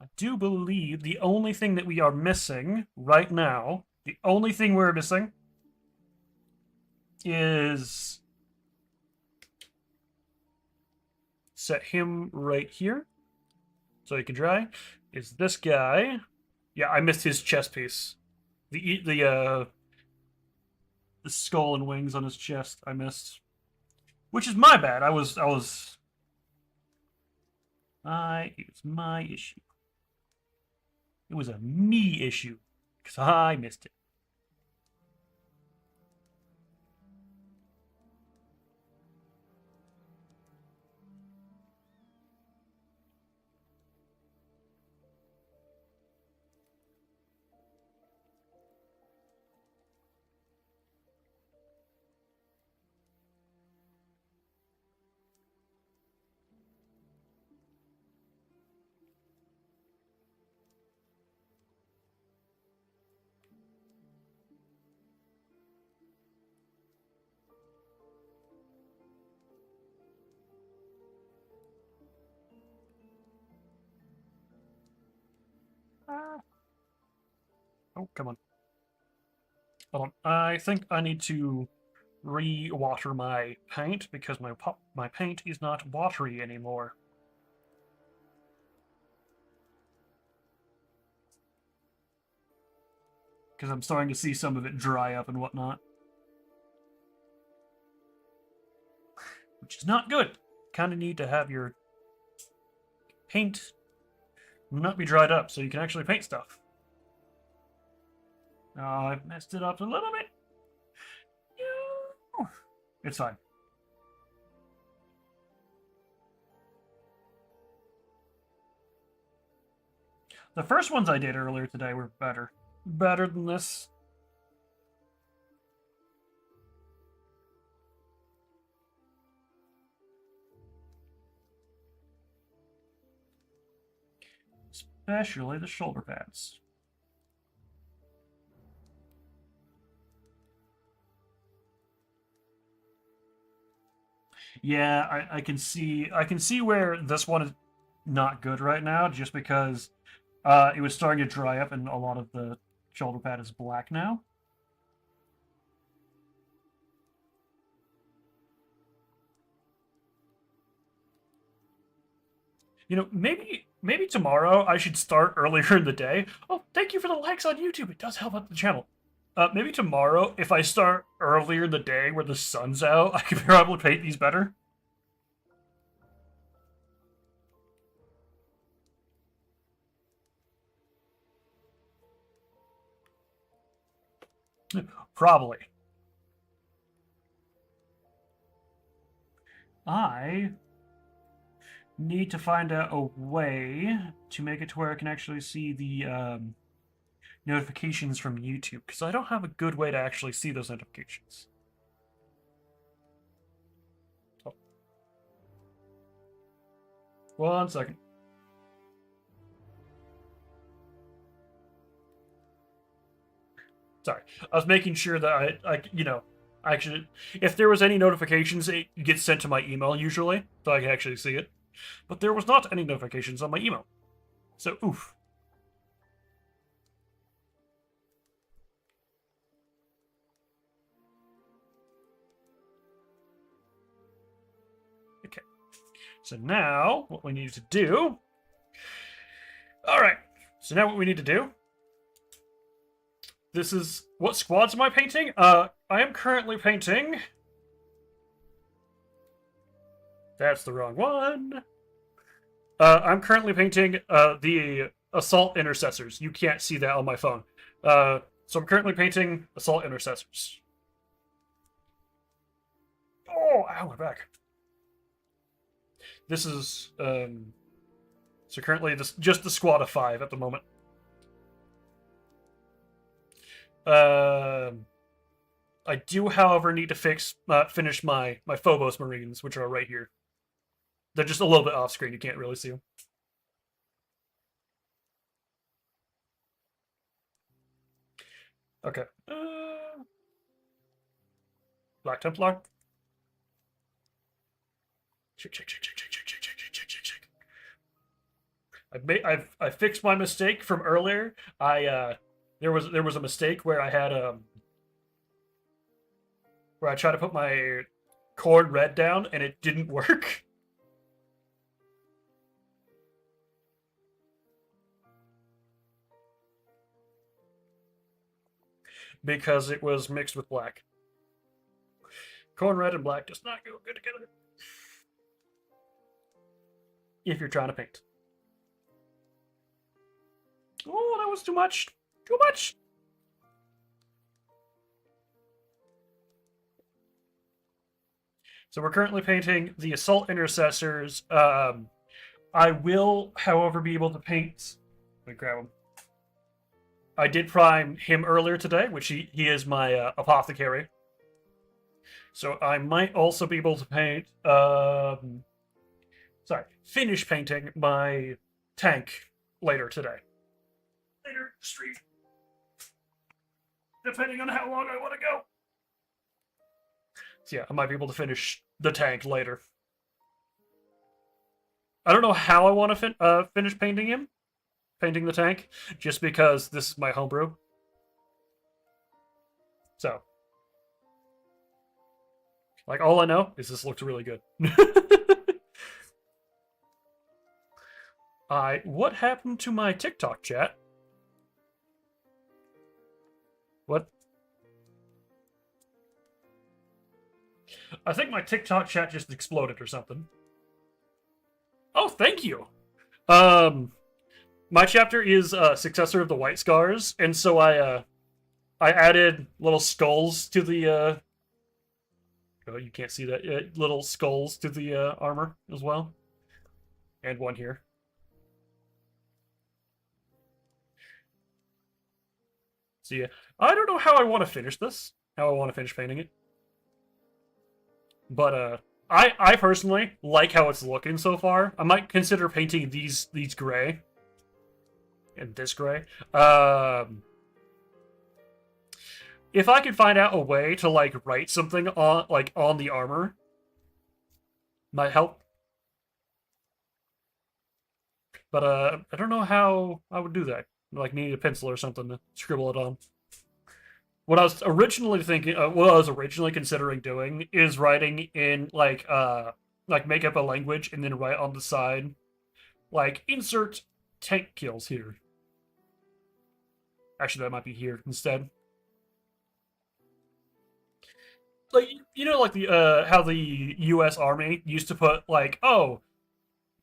I do believe the only thing that we are missing right now, the only thing we're missing is set him right here so he can dry. Is this guy. Yeah, I missed his chest piece. The skull and wings on his chest I missed. Which is my bad. It was my issue. It was a me issue. Because I missed it. Oh, come on. Hold on. I think I need to re-water my paint because my paint is not watery anymore. Because I'm starting to see some of it dry up and whatnot. Which is not good. Kind of need to have your paint not be dried up so you can actually paint stuff. Oh, I've messed it up a little bit. It's fine. The first ones I did earlier today were better. Better than this. Especially the shoulder pads. Yeah, I can see where this one is. not good right now, just because it was starting to dry up and a lot of the shoulder pad is black now. You know, maybe tomorrow I should start earlier in the day. Oh, thank you for the likes on YouTube. It does help out the channel. Maybe tomorrow, if I start earlier in the day where the sun's out, I can probably paint these better. Probably. I need to find out a way to make it to where I can actually see the notifications from YouTube, because I don't have a good way to actually see those notifications. Oh. 1 second. Sorry, I was making sure that actually, if there was any notifications, it gets sent to my email usually, so I can actually see it. But there was not any notifications on my email, so oof. Okay, so now what we need to do. All right, so now what we need to do. This is what squads am I painting? I am currently painting. That's the wrong one. I'm currently painting the assault intercessors. You can't see that on my phone. So I'm currently painting assault intercessors. Oh, ow, my back. This is so currently just the squad of 5 at the moment. I do, however, need to finish my Phobos Marines, which are right here. They're just a little bit off screen. You can't really see them. Okay. Black Templar. Check. I fixed my mistake from earlier. There was a mistake where I had where I tried to put my Cord red down and it didn't work. Because it was mixed with black. Corn red and black does not go good together. If you're trying to paint. Oh, that was too much. Too much. So we're currently painting the assault intercessors. I will, however, be able to paint. Let me grab him. I did prime him earlier today, which he is my apothecary. So I might also be able to paint. Finish painting my tank later today. Later stream. Depending on how long I want to go. So yeah, I might be able to finish the tank later. I don't know how I want to finish painting the tank, just because this is my homebrew. So, like, all I know is this looks really good. What happened to my TikTok chat? What? I think my TikTok chat just exploded or something. Oh, thank you. My chapter is Successor of the White Scars, and so I added little skulls to the oh, you can't see that, little skulls to the armor as well, and one here. So yeah, I don't know how I want to finish this, how I want to finish painting it, but I personally like how it's looking so far. I might consider painting these gray and this gray. If I could find out a way to like write something on the armor, might help. But I don't know how I would do that. Like need a pencil or something to scribble it on. What I was originally thinking, what I was originally considering doing is writing in like make up a language and then write on the side, like insert tank kills here. Actually, that might be here instead. Like like the how the U.S. Army used to put like, oh,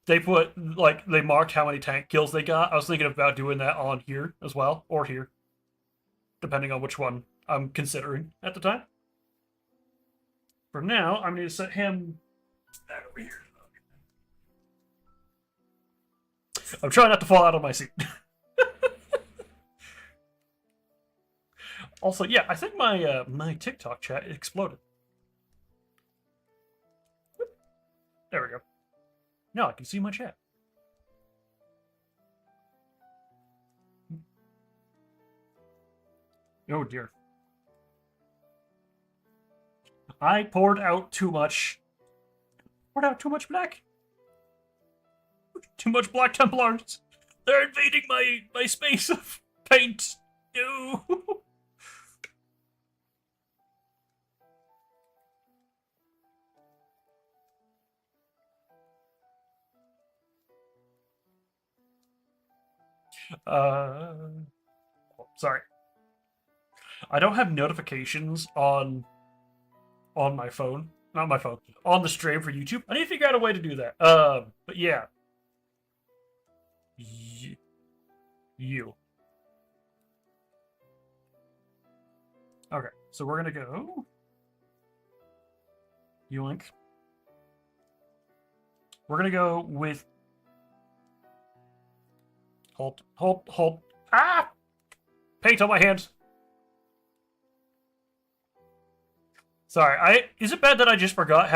they put like they marked how many tank kills they got. I was thinking about doing that on here as well, or here, depending on which one I'm considering at the time. For now, I'm going to set him back over here. I'm trying not to fall out of my seat. Also, yeah, I think my my TikTok chat exploded. There we go. Now I can see my chat. Oh dear. I poured out too much. Poured out too much black. Too much Black Templars. They're invading my space of paint. No. Sorry. I don't have notifications on my phone. Not my phone. On the stream for YouTube. I need to figure out a way to do that. But yeah. You. Okay, so we're gonna go. Yoink. We're gonna go with. Hold. Ah! Paint on my hands. Sorry, is it bad that I just forgot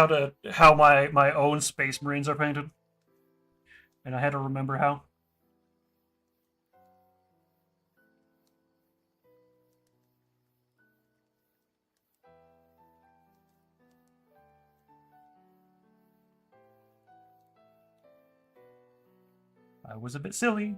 how my own Space Marines are painted? And I had to remember how. I was a bit silly.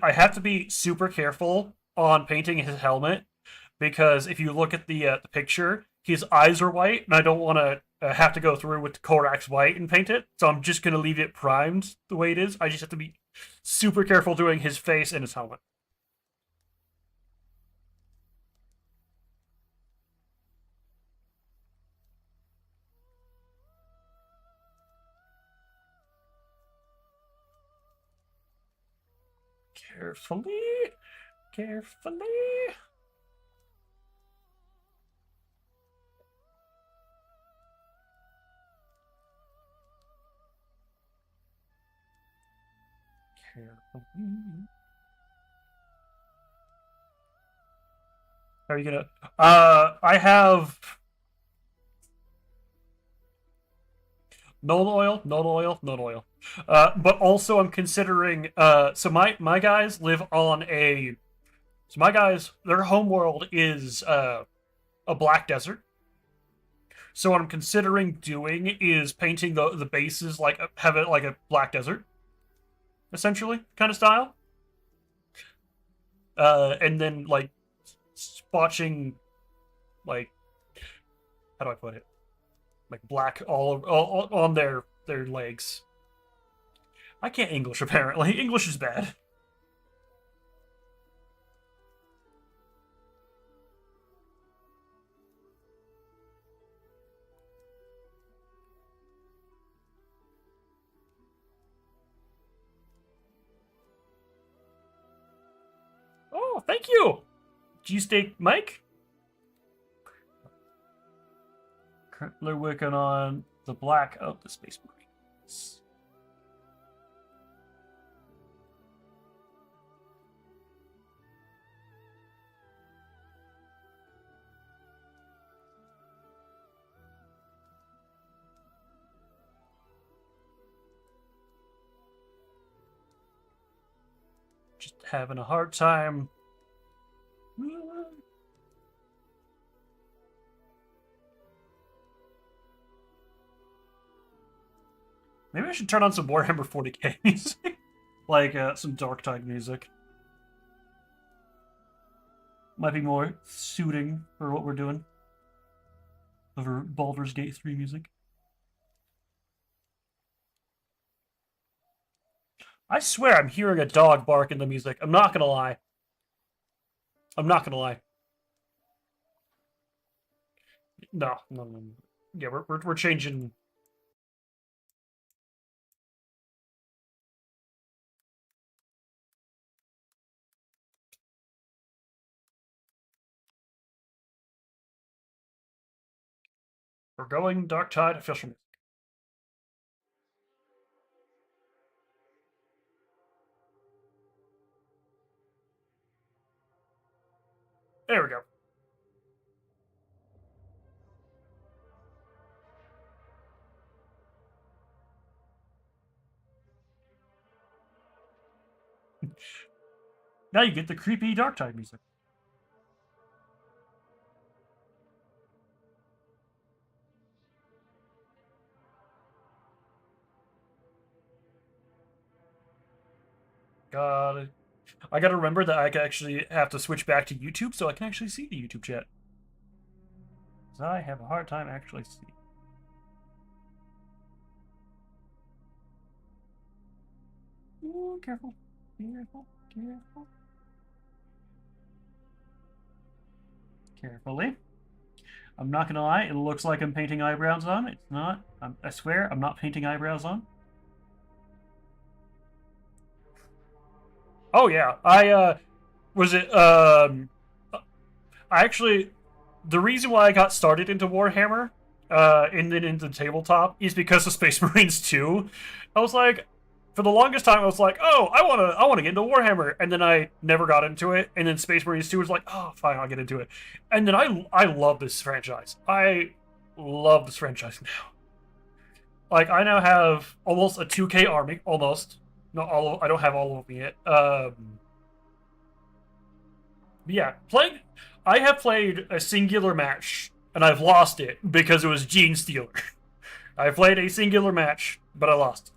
I have to be super careful on painting his helmet because if you look at the picture, his eyes are white, and I don't want to have to go through with the Corax white and paint it. So I'm just gonna leave it primed the way it is. I just have to be super careful doing his face and his helmet. Carefully, carefully. Carefully. Are you gonna? I have no oil, no oil, no oil. But also I'm considering. So my guys live on a. So my guys, their home world is a black desert. So what I'm considering doing is painting the bases like have it like a black desert, essentially kind of style. And then like spotching like how do I put it? Like black all on their legs. I can't English apparently. English is bad. Oh, thank you. G-Steak Mike. Currently working on the black of the Space Marines. Having a hard time. Maybe I should turn on some Warhammer 40k music. Like some Darktide music. Might be more suiting for what we're doing. Over Baldur's Gate 3 music. I swear I'm hearing a dog bark in the music. I'm not gonna lie. I'm not gonna lie. No. Yeah, we're changing. We're going Darktide official music. There we go. Now you get the creepy Darktide music. God, I gotta remember that I actually have to switch back to YouTube so I can actually see the YouTube chat. Because I have a hard time actually seeing. Ooh, careful. Careful. Careful. Carefully. I'm not gonna lie, it looks like I'm painting eyebrows on. It's not. I swear, I'm not painting eyebrows on. Oh yeah, I was it I actually the reason why I got started into Warhammer and then into tabletop is because of Space Marines 2. I was like, for the longest time I was like, oh, I wanna get into Warhammer, and then I never got into it, and then Space Marines 2 was like, oh fine, I'll get into it. And then I love this franchise. I love this franchise now. Like I now have almost a 2K army, almost. Not all of, I don't have all of them yet. Yeah, playing. I have played a singular match and I've lost it because it was Gene Stealer. I played a singular match, but I lost.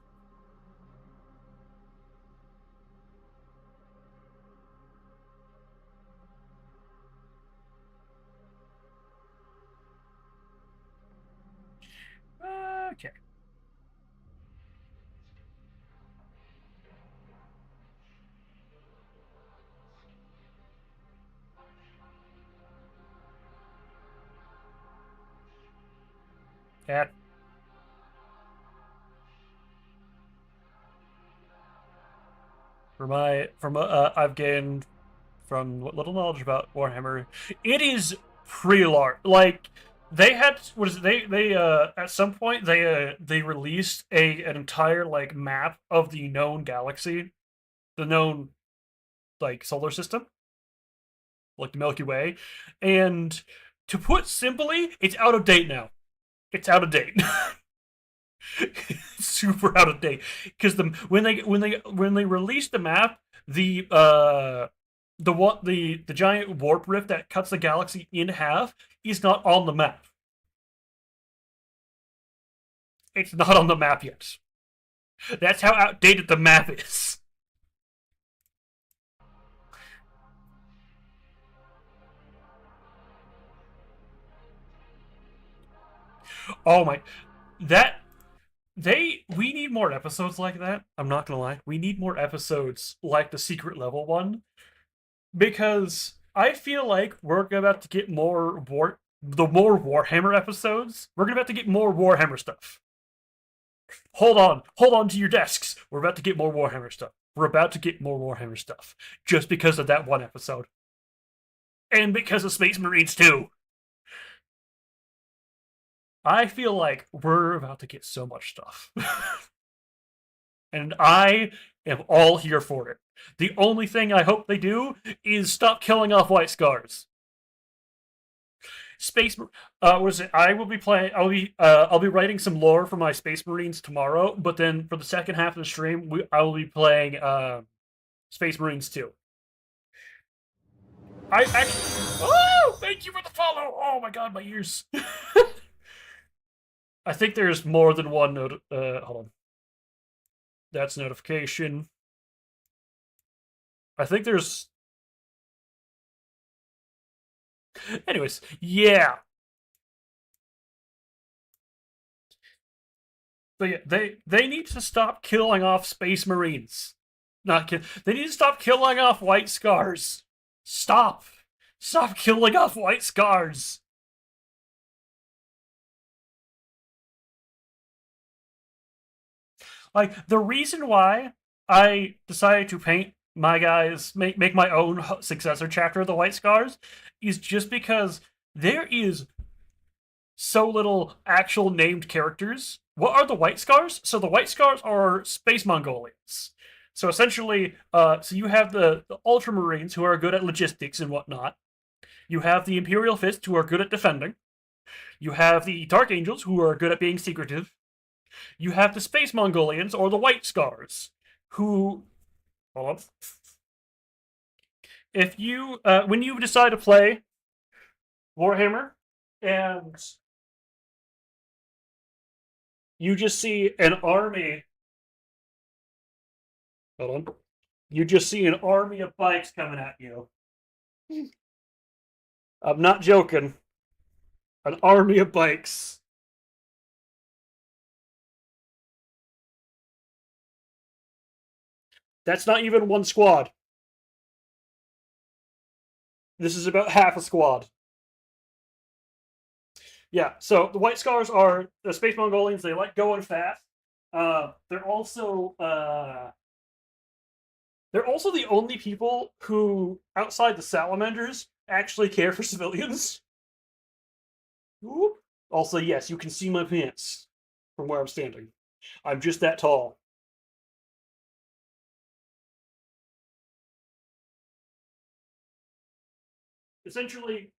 Okay. Cat. I've gained from what little knowledge about Warhammer, it is pretty large. Like they had what is it, they at some point they released an entire like map of the known galaxy, the known like solar system, like the Milky Way, and to put simply, it's out of date now. It's out of date. Super out of date because when they released the map, the giant warp rift that cuts the galaxy in half is not on the map. It's not on the map yet. That's how outdated the map is. Oh my, that we need more episodes like that. I'm not gonna lie, we need more episodes like the secret level one because I feel like we're about to get more Warhammer episodes. We're about to get more Warhammer stuff. Hold on to your desks. We're about to get more Warhammer stuff. We're about to get more Warhammer stuff just because of that one episode, and because of Space Marines 2. I feel like we're about to get so much stuff. And I am all here for it. The only thing I hope they do is stop killing off White Scars. Space, what is it? I will be playing. I'll be writing some lore for my Space Marines tomorrow. But then for the second half of the stream, I will be playing Space Marines 2. I actually. Oh, thank you for the follow. Oh my god, my ears. I think there's more than one hold on. That's notification. I think there's. Anyways, yeah. But yeah, they need to stop killing off Space Marines. Not kill. They need to stop killing off White Scars. Stop. Stop killing off White Scars. Like the reason why I decided to paint my guys make my own successor chapter of the White Scars is just because there is so little actual named characters. What are the White Scars? So the White Scars are space Mongolians. So essentially, so you have the Ultramarines who are good at logistics and whatnot. You have the Imperial Fist who are good at defending. You have the Dark Angels who are good at being secretive. You have the Space Mongolians or the White Scars who. Hold on. If you when you decide to play Warhammer and you just see an army. Hold on. You just see an army of bikes coming at you. I'm not joking. An army of bikes. That's not even one squad. This is about half a squad. Yeah, so the White Scars are the Space Mongolians. They like going fast. They're also the only people who, outside the Salamanders, actually care for civilians. Whoop. Also, yes, you can see my pants from where I'm standing. I'm just that tall. Essentially,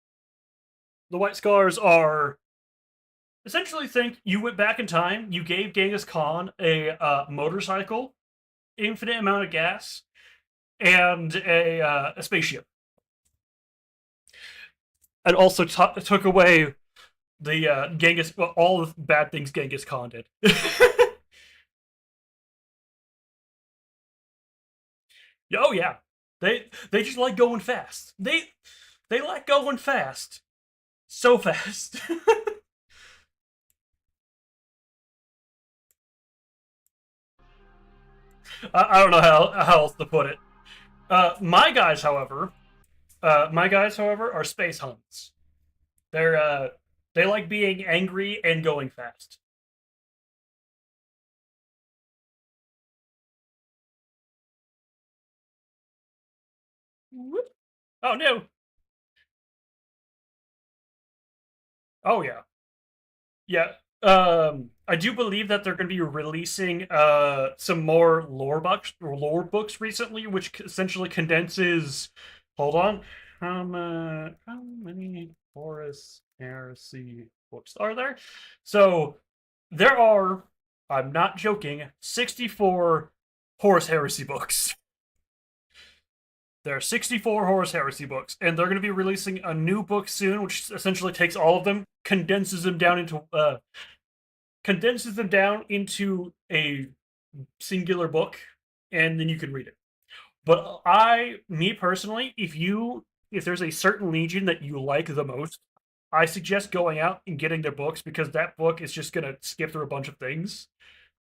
the White Scars are essentially think you went back in time, you gave Genghis Khan a motorcycle, infinite amount of gas, and a spaceship, and also took away the Genghis, well, all the bad things Genghis Khan did. Oh yeah, they just like going fast. They like going fast, so fast. I don't know how else to put it. My guys, however, are space Huns. They're they like being angry and going fast. Oh no. Oh yeah. Yeah. I do believe that they're going to be releasing some more lore books recently, which essentially condenses. Hold on. How many Horus Heresy books are there? So there are. I'm not joking. 64 Horus Heresy books. There are 64 Horus Heresy books, and they're going to be releasing a new book soon, which essentially takes all of them, condenses them down into a singular book, and then you can read it. But me personally, if there's a certain legion that you like the most, I suggest going out and getting their books because that book is just gonna skip through a bunch of things.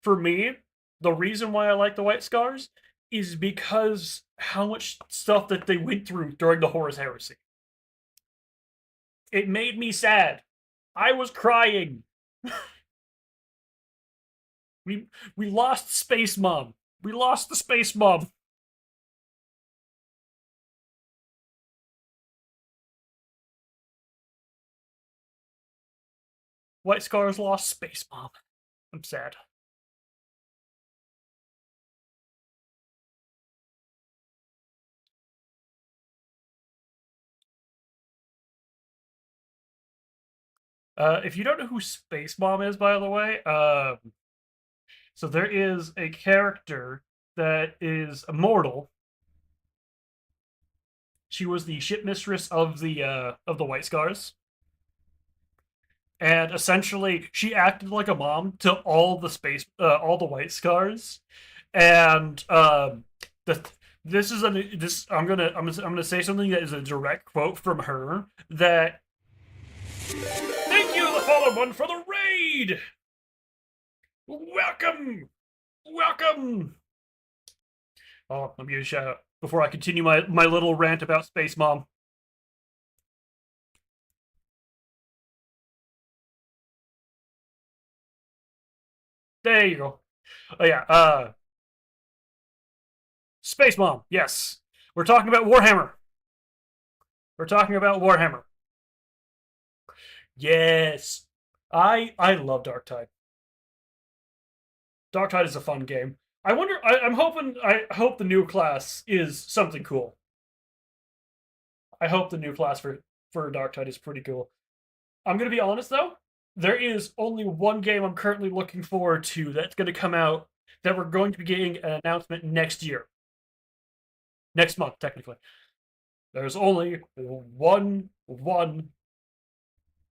For me, the reason why I like the White Scars is because how much stuff that they went through during the Horus Heresy. It made me sad. I was crying. We lost Space Mom. We lost the Space Mom. White Scars lost Space Mom. I'm sad. If you don't know who Space Mom is, by the way, so there is a character that is immortal. She was the ship mistress of the White Scars, and essentially she acted like a mom to all the White Scars, and the this is a this I'm gonna say something that is a direct quote from her that thank you the fallen one for the raid. Welcome, welcome. Oh, let me give a shout out before I continue my little rant about Space Mom. There you go. Oh yeah, Space Mom. Yes, we're talking about Warhammer. We're talking about Warhammer. Yes, I love Darktide. Darktide is a fun game. I wonder. I'm hoping. I hope the new class is something cool. I hope the new class for Darktide is pretty cool. I'm gonna be honest though. There is only one game I'm currently looking forward to that's going to come out that we're going to be getting an announcement next year. Next month, technically. There's only one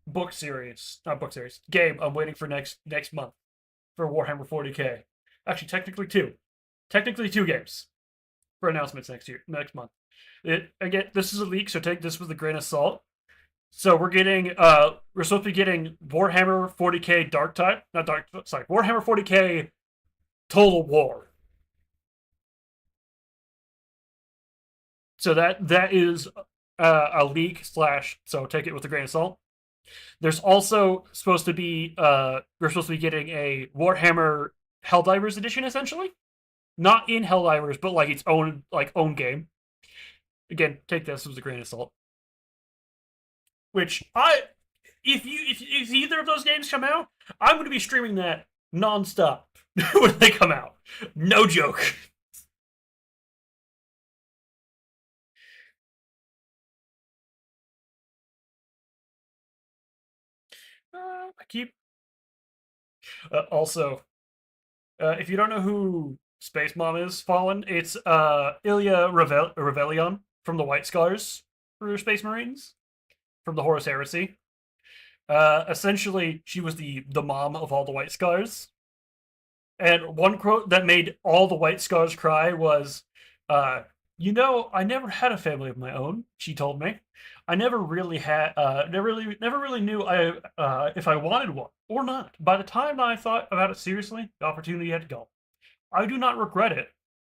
book series, not book series, game I'm waiting for next month for Warhammer 40K. Actually, technically two games for announcements next month. Again, this is a leak, so take this with a grain of salt. So we're supposed to be getting Warhammer 40K Darktide, not Dark, sorry, Warhammer 40K Total War. So that is a leak slash. So take it with a grain of salt. There's also supposed to be we're supposed to be getting a Warhammer Helldivers edition, essentially, not in Helldivers, but like its own game. Again, take this with a grain of salt. Which if either of those games come out, I'm going to be streaming that nonstop when they come out. No joke. I keep also if you don't know who Space Mom is, Fallen, it's Ilya Revelion from the White Scars for Space Marines from the Horus Heresy. Essentially, she was the mom of all the White Scars. And one quote that made all the White Scars cry was, I never had a family of my own. She told me, I never really had, never really knew if I wanted one or not. By the time I thought about it seriously, the opportunity had to go. I do not regret it.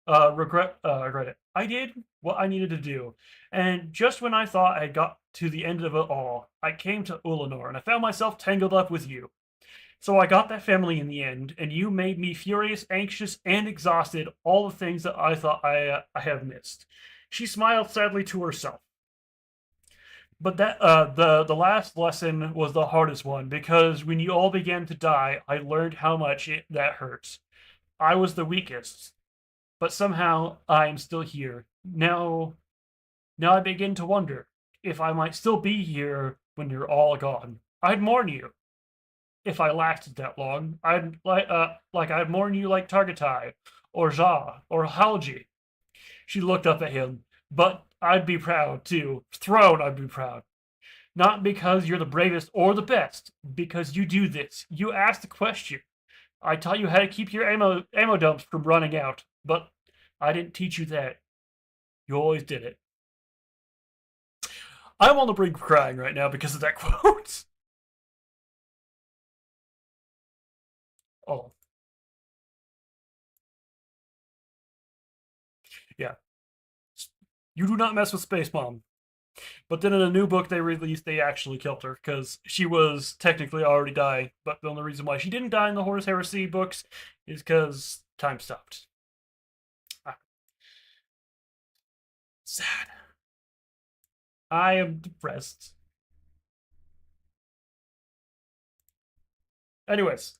Regret it. I did what I needed to do, and just when I thought I had got to the end of it all, I came to Ulanor, and I found myself tangled up with you. So I got that family in the end, and you made me furious, anxious, and exhausted. All the things that I thought I have missed. She smiled sadly to herself. But the last lesson was the hardest one because when you all began to die, I learned how much that hurts. I was the weakest, but somehow I am still here. Now I begin to wonder if I might still be here when you're all gone. I'd mourn you if I lasted that long. I'd mourn you like Targetai, or Ja, or Halji. She looked up at him. But I'd be proud too. Throne, I'd be proud. Not because you're the bravest or the best, because you do this. You ask the question. I taught you how to keep your ammo dumps from running out, but I didn't teach you that. You always did it. I'm on the brink of crying right now because of that quote. Oh, yeah. You do not mess with Space Mom. But then in a new book they released, they actually killed her because she was technically already dying. But the only reason why she didn't die in the Horus Heresy books is because time stopped. Ah, sad. I am depressed. Anyways,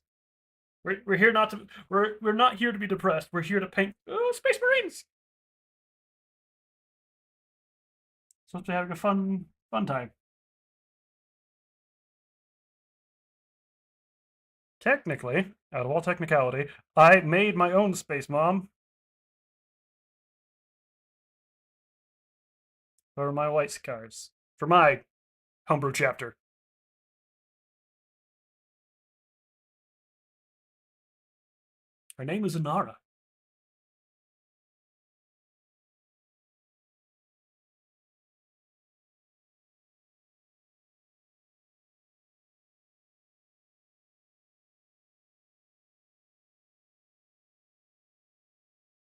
we're here not to we're not here to be depressed. We're here to paint Space Marines. Supposed to be having a fun time. Technically, out of all technicality, I made my own Space Mom. For my white scars. For my homebrew chapter. Her name is Inara.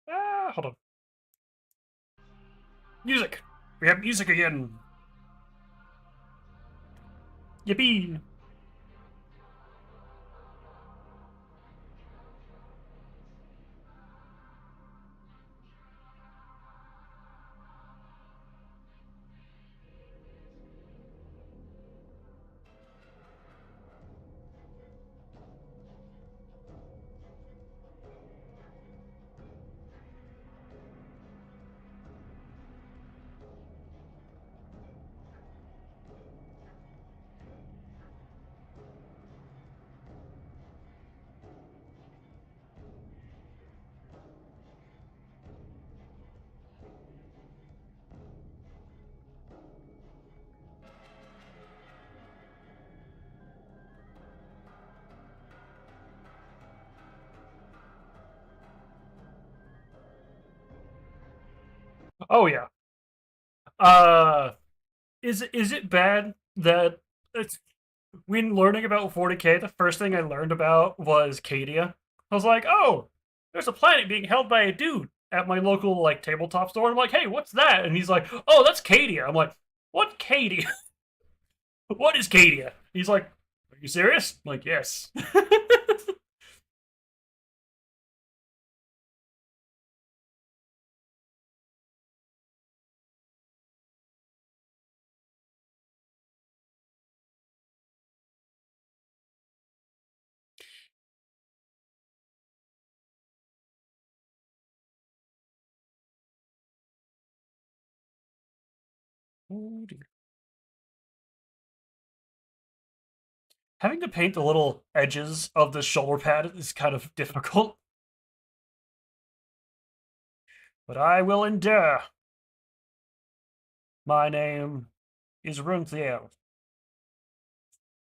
Ah, hold on. Music! We have music again! Yippee! Oh yeah. Uh, is it bad that it's when learning about 40K, the first thing I learned about was Cadia. I was like, oh, there's a planet being held by a dude at my local like tabletop store. I'm like, hey, what's that? And he's like, oh, that's Cadia. I'm like, what Cadia? What is Cadia? He's like, are you serious? I'm like, yes. Oh, dear. Having to paint the little edges of the shoulder pad is kind of difficult, but I will endure. My name is Runthiel,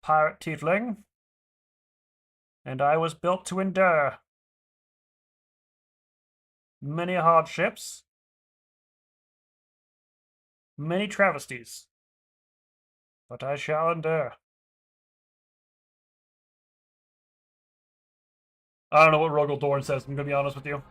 pirate tiefling, and I was built to endure many hardships, many travesties, but I shall endure. I don't know what Rogel Dorn says, I'm gonna be honest with you.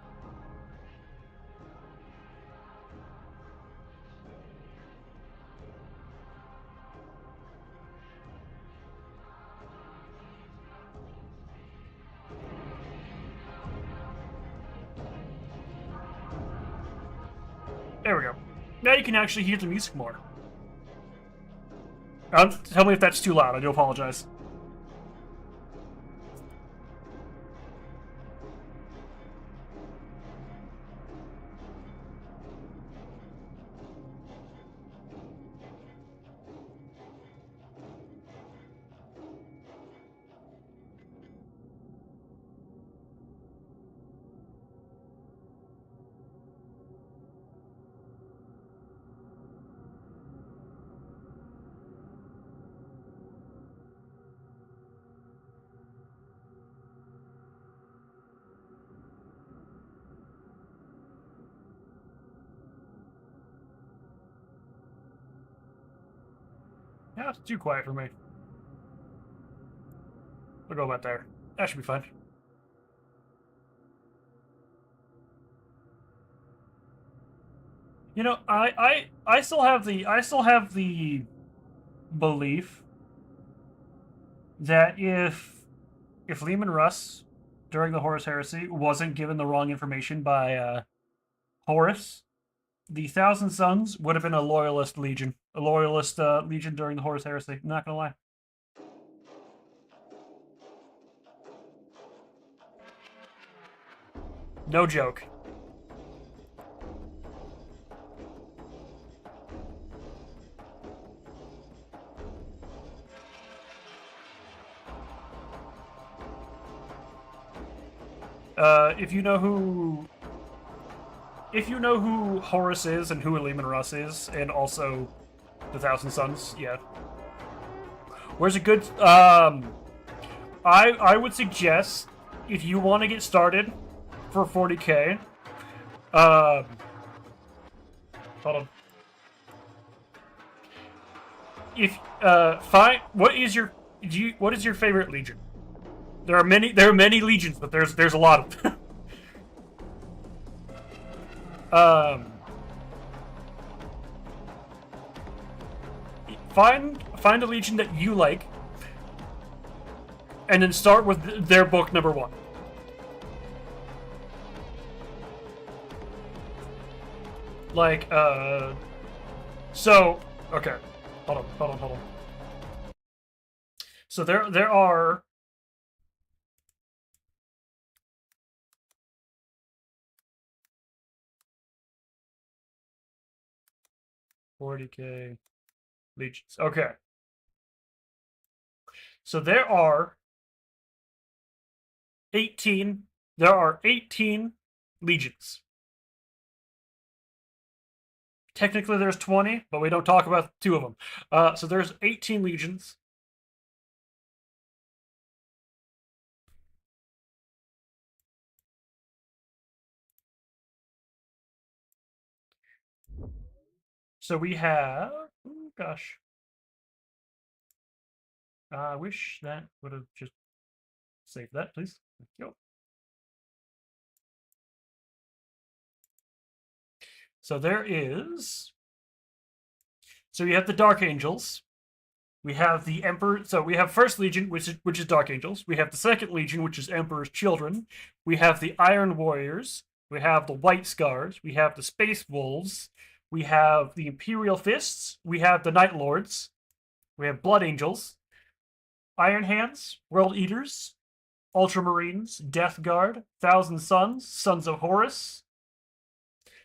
There we go. Now you can actually hear the music more. Tell me if that's too loud, I do apologize. Yeah, it's too quiet for me. We'll go about there. That should be fine. You know, I still have the belief that if Lehman Russ during the Horus Heresy wasn't given the wrong information by Horus, the Thousand Sons would have been a loyalist legion, legion during the Horus Heresy. I'm not gonna lie. No joke. If you know who if you know who Horus is and who Lehman Russ is, and also the Thousand Suns, yeah. Where's a good I would suggest if you want to get started for 40k, hold on. If find what is your what is your favorite legion? There are many legions, but there's a lot of them. Find a legion that you like, and then start with their book number 1. Like, so, okay. Hold on. So there are 40k legions. Okay. So there are 18 legions. Technically there's 20, but we don't talk about 2 of them. So there's 18 legions. So we have, oh gosh. I wish that would have just saved that, please. Thank you. So there is. So you have the Dark Angels. We have the Emperor. So we have First Legion, which is Dark Angels. We have the Second Legion, which is Emperor's Children. We have the Iron Warriors. We have the White Scars. We have the Space Wolves. We have the Imperial Fists. We have the Night Lords. We have Blood Angels, Iron Hands, World Eaters, Ultramarines, Death Guard, Thousand Suns, Sons of Horus.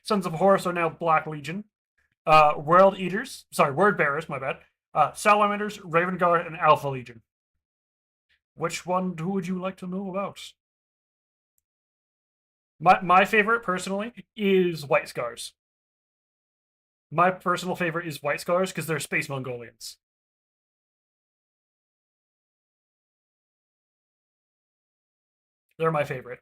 Sons of Horus are now Black Legion. Word Bearers, my bad. Salamanders, Raven Guard, and Alpha Legion. Which one would you like to know about? My favorite, personally, is White Scars. My personal favorite is White Scars because they're Space Mongolians. They're my favorite.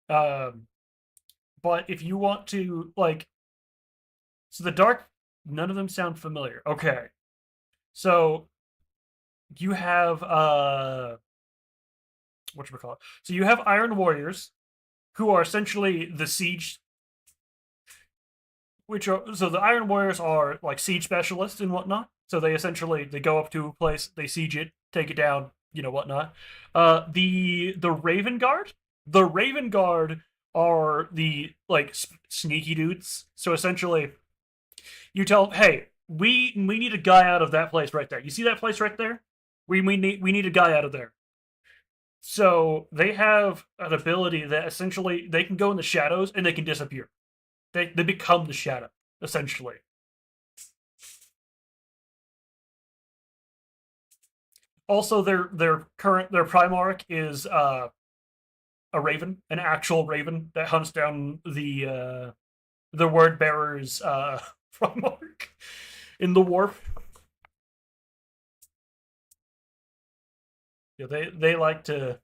But if you want to, like, so the Dark, none of them sound familiar. Okay. So you have, whatchamacallit? So you have Iron Warriors, who are essentially the siege, so the Iron Warriors are like siege specialists and whatnot. So they go up to a place, they siege it, take it down, whatnot. The Raven Guard, are the like sneaky dudes. So essentially, you tell them, hey, we need a guy out of that place right there. You see that place right there? We need a guy out of there. So they have an ability that essentially they can go in the shadows and they can disappear. They become the shadow, essentially. Also, their Primarch is a raven, an actual raven that hunts down the word bearer's Primarch in the war. Yeah, they like to.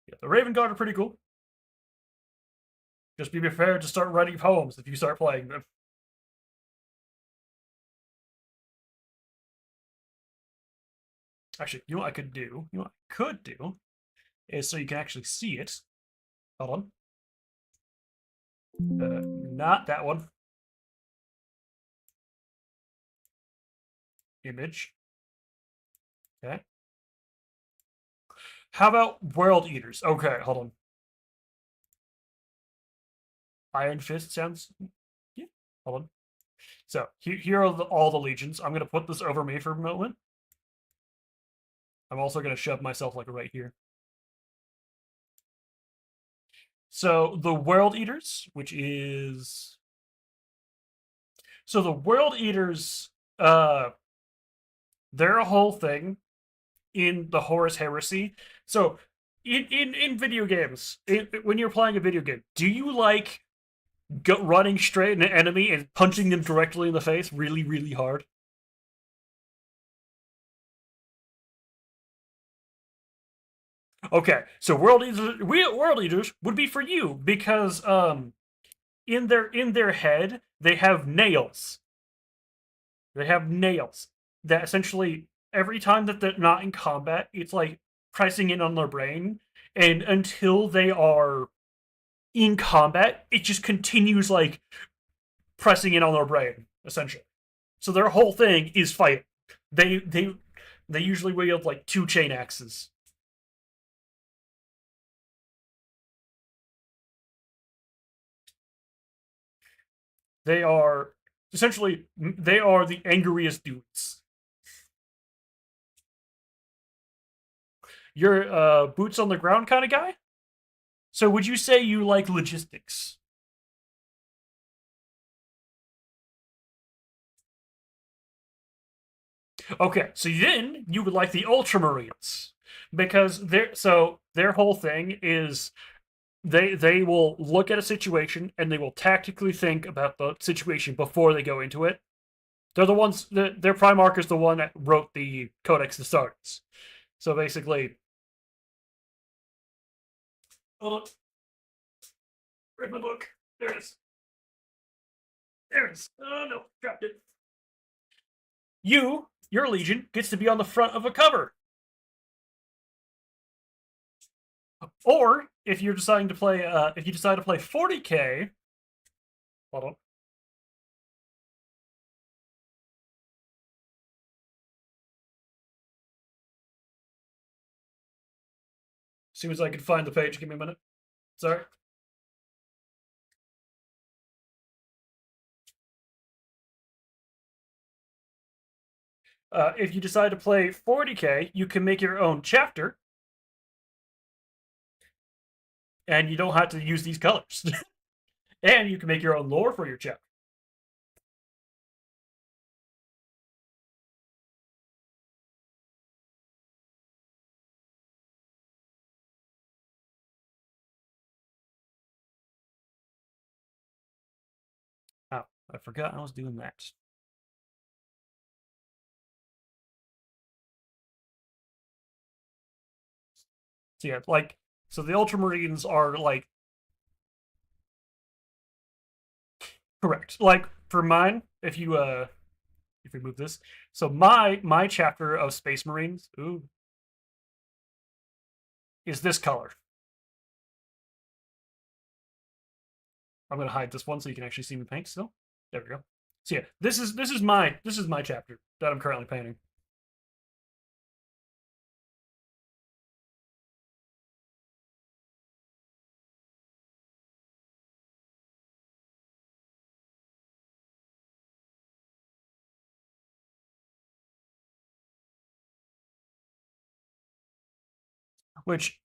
Yeah, the Raven Guard are pretty cool. Just be prepared to start writing poems if you start playing them. Actually, you know what I could do? You know what I could do is so you can actually see it. Hold on. Not that one. Image. Okay. How about World Eaters? Okay, hold on. Iron Fist sounds. Yeah, hold on. So here are all the legions. I'm gonna put this over me for a moment. I'm also gonna shove myself like right here. So the World Eaters, which is the World Eaters, they're a whole thing in the Horus Heresy. So in video games, when you're playing a video game, do you like running straight at an enemy and punching them directly in the face really, really hard? Okay, so world eaters would be for you because in their head they have nails. They have nails that essentially every time that they're not in combat, it's like pressing in on their brain, and until they are in combat, it just continues like pressing in on their brain essentially. So their whole thing is fighting. They usually wield like two chain axes. They are essentially they are the angriest dudes. You're a boots on the ground kind of guy. So would you say you like logistics? Okay, so then you would like the Ultramarines because their whole thing is they will look at a situation and they will tactically think about the situation before they go into it. They're the ones their Primarch is the one that wrote the Codex Astartes. So basically, hold on, where's my book? There it is. There it is. Oh no, dropped it. Your legion gets to be on the front of a cover. Or if you're deciding to play, if you decide to play 40k, hold on. As soon as I can find the page, give me a minute. Sorry. If you decide to play 40k, you can make your own chapter, and you don't have to use these colors. And you can make your own lore for your chapter. Oh, I forgot I was doing that. So yeah, like so the Ultramarines are like correct. Like for mine, if we move this, so my chapter of Space Marines, is this color. I'm gonna hide this one so you can actually see me paint still. There we go. So yeah, this is my chapter that I'm currently painting. Which,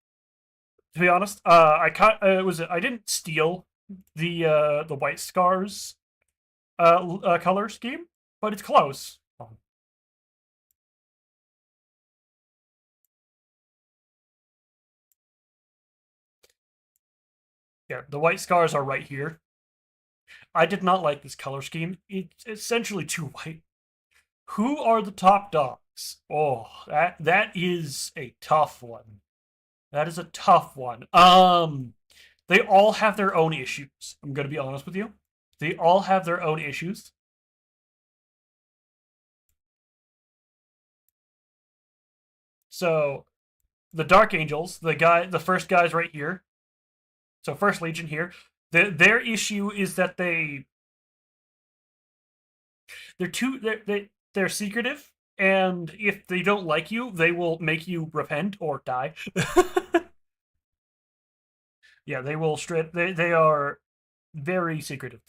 to be honest, I didn't steal the White Scars color scheme, but it's close. Yeah, the White Scars are right here. I did not like this color scheme. It's essentially too white. Who are the top dogs? Oh, that is a tough one. That is a tough one. They all have their own issues. I'm gonna be honest with you. They all have their own issues. So the Dark Angels, the first guys right here. So First Legion here. Their issue is that they're secretive, and if they don't like you, they will make you repent or die. Yeah, they will straight. They are very secretive.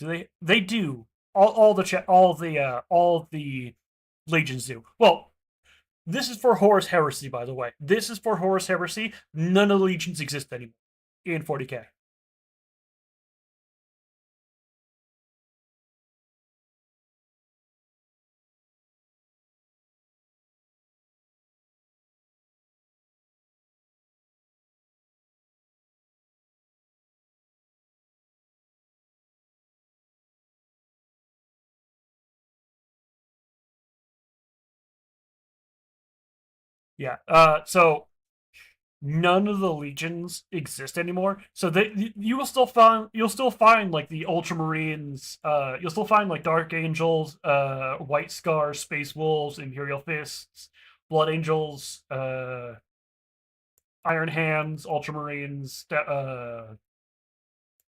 They do all the legions do. Well, this is for Horus Heresy, by the way. This is for Horus Heresy. None of the legions exist anymore in 40k. Yeah. So none of the legions exist anymore. So you'll still find like the Ultramarines. You'll still find like Dark Angels, White Scars, Space Wolves, Imperial Fists, Blood Angels, Iron Hands, Ultramarines,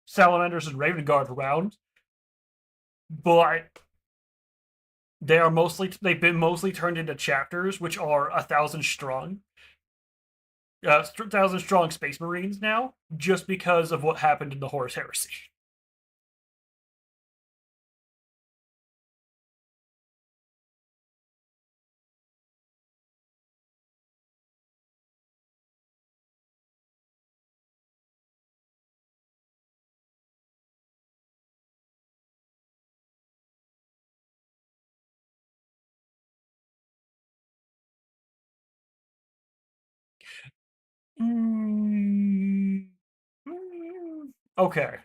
Salamanders, and Raven Guard around. But they've been mostly turned into chapters, which are 1,000 strong. 1,000 strong Space Marines now, just because of what happened in the Horus Heresy. Mm, okay,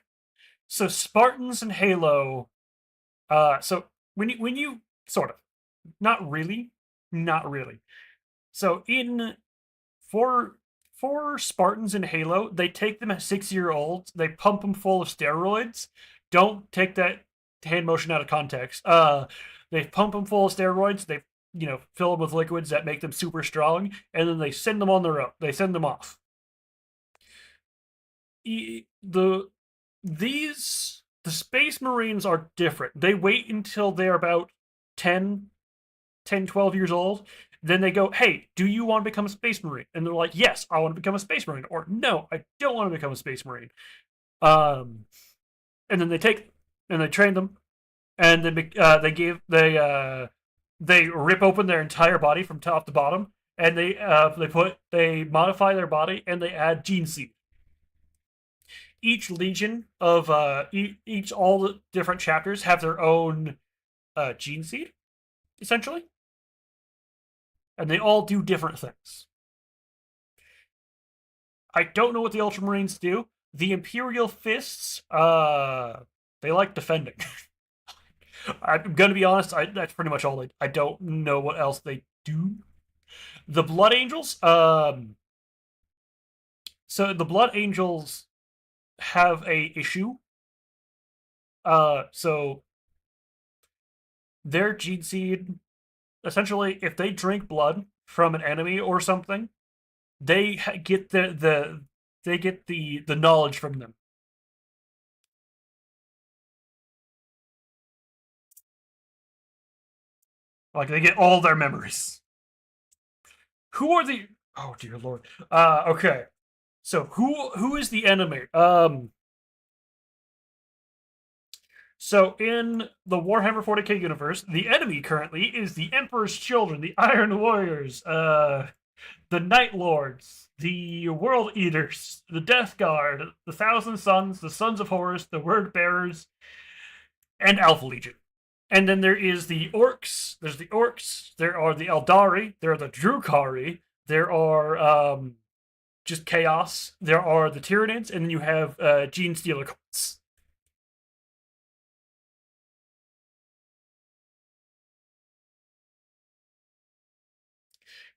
so Spartans and Halo. So when you sort of not really, not really. So in for for Spartans in Halo, they take them at 6 year olds, they pump them full of steroids. Don't take that hand motion out of context. They pump them full of steroids. They fill them with liquids that make them super strong, and then they send them on their own. They send them off. The the Space Marines are different. They wait until they're about 10, 10, 12 years old. Then they go, hey, do you want to become a Space Marine? And they're like, yes, I want to become a Space Marine. Or no, I don't want to become a Space Marine. Um, and then they train them, and then they rip open their entire body from top to bottom, and they modify their body, and they add gene seed. Each legion of each all the different chapters have their own gene seed, essentially, and they all do different things. I don't know what the Ultramarines do. The Imperial Fists, they like defending. I'm gonna be honest. That's pretty much all. I don't know what else they do. The Blood Angels, so the Blood Angels have a issue. So their gene seed, essentially, if they drink blood from an enemy or something, they get the knowledge from them. Like they get all their memories. Who are the? Oh dear lord. Okay. So who is the enemy? So in the Warhammer 40k universe, the enemy currently is the Emperor's Children, the Iron Warriors, the Night Lords, the World Eaters, the Death Guard, the Thousand Sons, the Sons of Horus, the Word Bearers, and Alpha Legion. And then there is the Orcs. There's the Orcs. There are the Eldari. There are the Drukhari. There are just Chaos. There are the Tyranids, and then you have Gene Stealer cults.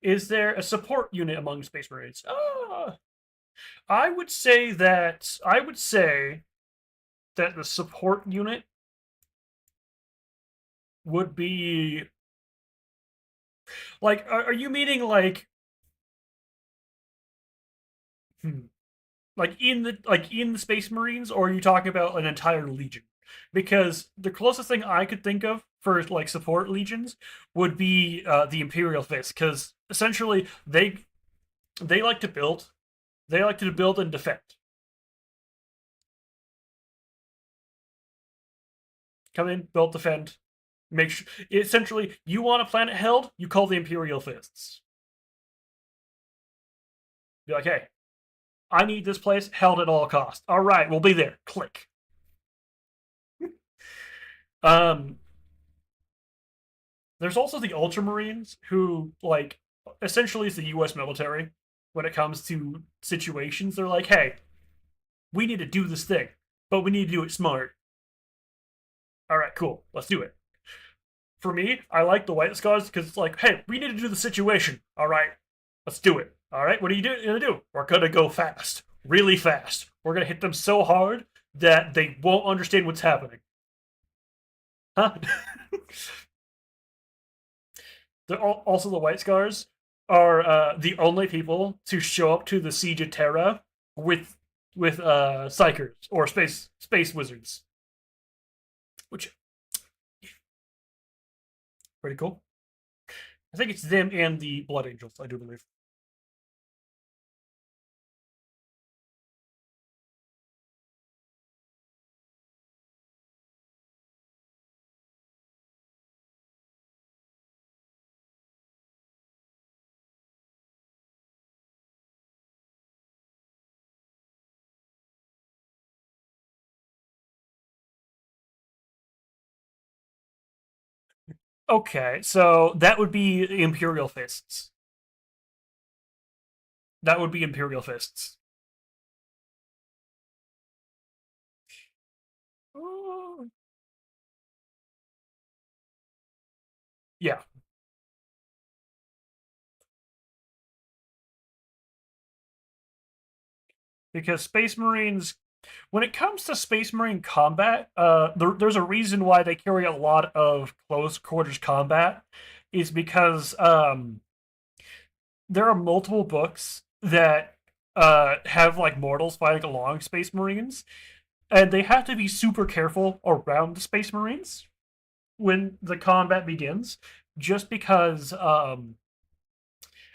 Is there a support unit among Space Marines? I would say that the support unit would be like. Are you meaning like? Hmm, like in the Space Marines, or are you talking about an entire legion? Because the closest thing I could think of for like support legions would be the Imperial Fist, because essentially they like to build, they like to build and defend. Come in, build, defend. Make sure. Essentially, you want a planet held, you call the Imperial Fists. Be like, hey, I need this place held at all costs. All right, we'll be there. Click. Um, there's also the Ultramarines, who like essentially is the U.S. military when it comes to situations. They're like, hey, we need to do this thing, but we need to do it smart. All right, cool, let's do it. For me, I like the White Scars because it's like, hey, we need to do the situation. All right, Let's do it. All right, what are you gonna do? We're gonna go fast, really fast. We're gonna hit them so hard that they won't understand what's happening. Huh? Also, the White Scars are the only people to show up to the Siege of Terra with psychers or space wizards, which pretty cool. I think it's them and the Blood Angels. I do believe. Okay, so that would be Imperial Fists. That would be Imperial Fists. Yeah, because Space Marines, when it comes to Space Marine combat, there's a reason why they carry a lot of close quarters combat, is because there are multiple books that have like mortals fighting along Space Marines, and they have to be super careful around the Space Marines when the combat begins, just because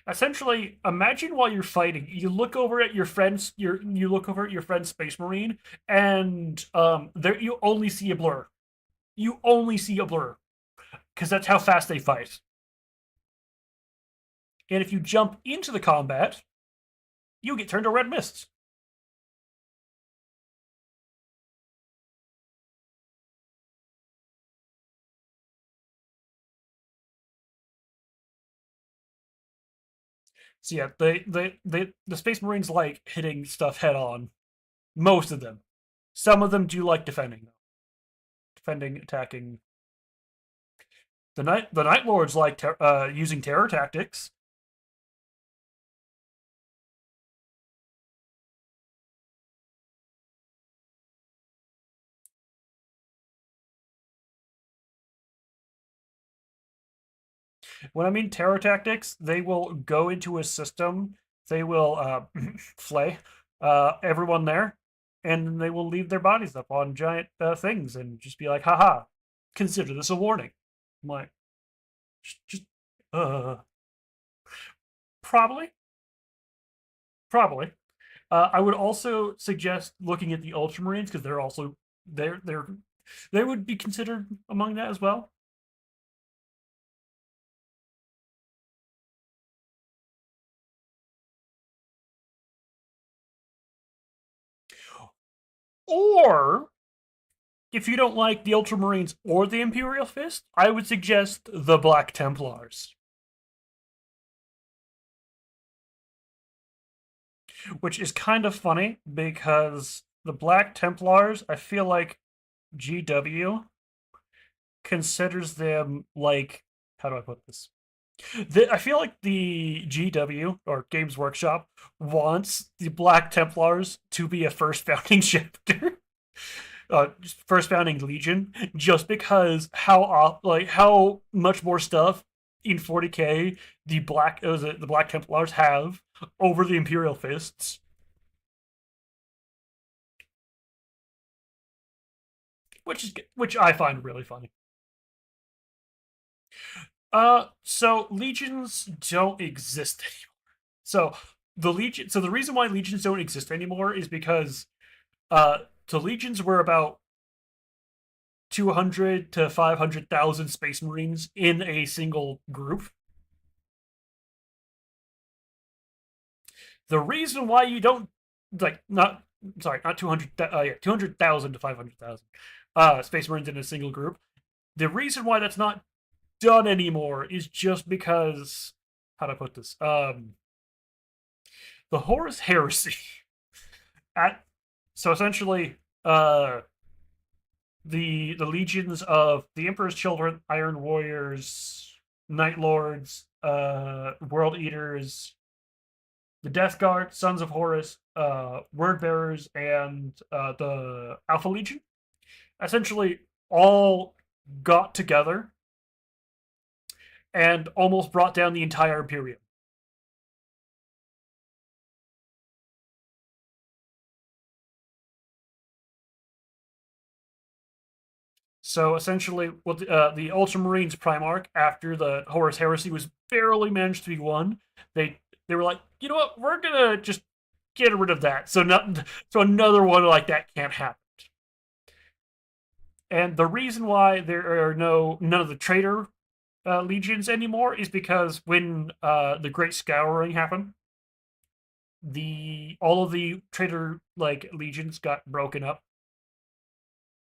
essentially, imagine while you're fighting, you look over at your friend's you look over at your friend's Space Marine, and there you only see a blur. You only see a blur because that's how fast they fight. And if you jump into the combat, you get turned to red mist. So yeah, the Space Marines like hitting stuff head on. Most of them. Some of them do like defending, defending, attacking. The Night Lords like using terror tactics. When I mean terror tactics, they will go into a system. They will flay everyone there, and they will leave their bodies up on giant things and just be like, "Haha, consider this a warning." I'm like, just uh, probably, probably. I would also suggest looking at the Ultramarines because they're also they're they would be considered among that as well. Or if you don't like the Ultramarines or the Imperial Fist, I would suggest the Black Templars, which is kind of funny because the Black Templars, I feel like GW considers them like, how do I put this? I feel like the GW or Games Workshop wants the Black Templars to be a first founding chapter. First founding legion, just because how much more stuff in 40k the Black Templars have over the Imperial Fists, which I find really funny. So legions don't exist anymore. So the reason why legions don't exist anymore is because the legions were about 200 to 500,000 space marines in a single group. The reason why you don't like not sorry not 200 yeah 200,000 to 500,000 space marines in a single group. The reason why that's not done anymore is just because, how do I put this? The Horus Heresy. At so essentially, the legions of the Emperor's Children, Iron Warriors, Night Lords, World Eaters, the Death Guard, Sons of Horus, Word Bearers, and the Alpha Legion essentially all got together and almost brought down the entire Imperium. So essentially, what the Ultramarines Primarch, after the Horus Heresy was barely managed to be won, they were like, you know what, we're gonna just get rid of that. So another one like that can't happen. And the reason why there are none of the traitor legions anymore is because when the Great Scouring happened, the all of the traitor like legions got broken up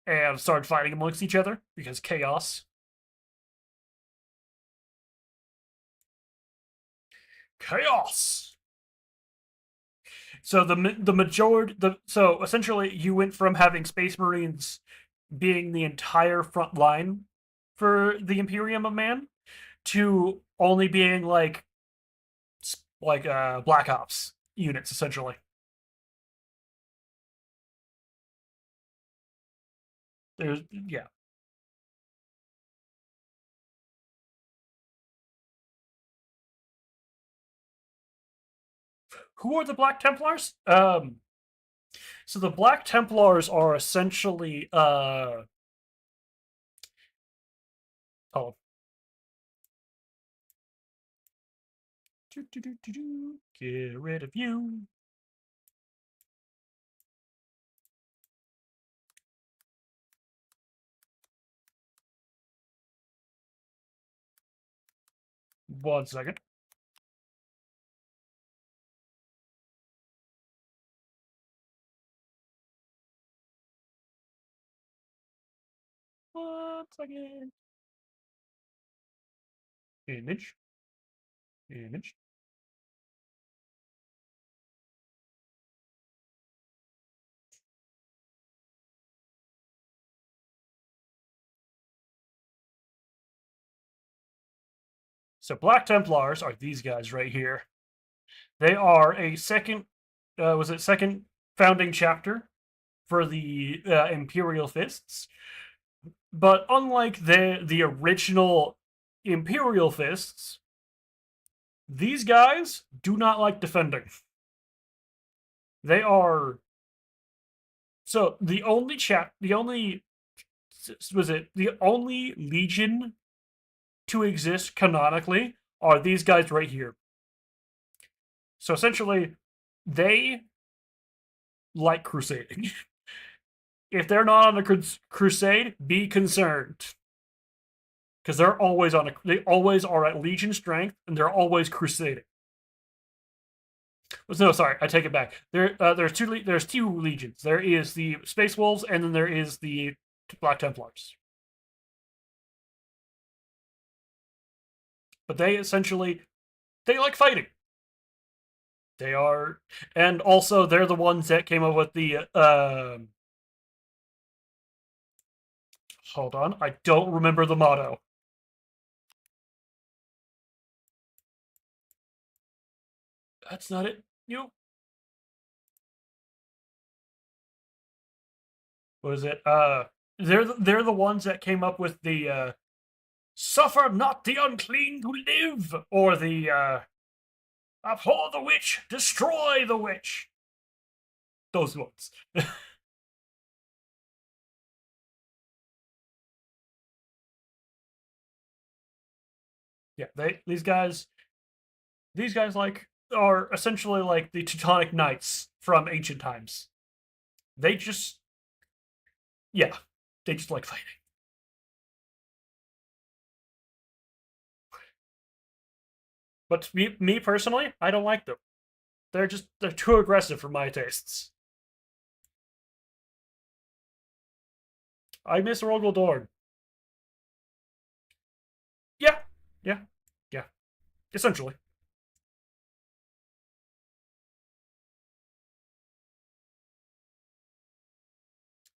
and started fighting amongst each other because chaos. Chaos. So the majority so essentially you went from having Space Marines being the entire front line for the Imperium of Man to only being like Black Ops units essentially. There's yeah. Who are the Black Templars? So the Black Templars are essentially oh get rid of you. One second. One second. Image. Image. So Black Templars are these guys right here. They are a second, was it second founding chapter for the Imperial Fists. But unlike the original Imperial Fists, these guys do not like defending. They are so the only was it the only legion to exist canonically are these guys right here. So essentially, they like crusading. If they're not on a crusade, be concerned because they always are at legion strength and they're always crusading. No, sorry, I take it back. There's two legions. There is the Space Wolves, and then there is the Black Templars. But they like fighting. They are, and also they're the ones that came up with the. Hold on, I don't remember the motto. That's not it. You. What is it? They're the ones that came up with the "Suffer not the unclean to live," or the "Abhor the witch, destroy the witch." Those ones. Yeah, these guys like are essentially like the Teutonic Knights from ancient times. They just yeah, they just like fighting. But me personally, I don't like them. They're too aggressive for my tastes. I miss Rogel Dorn. Yeah, yeah, yeah. Essentially,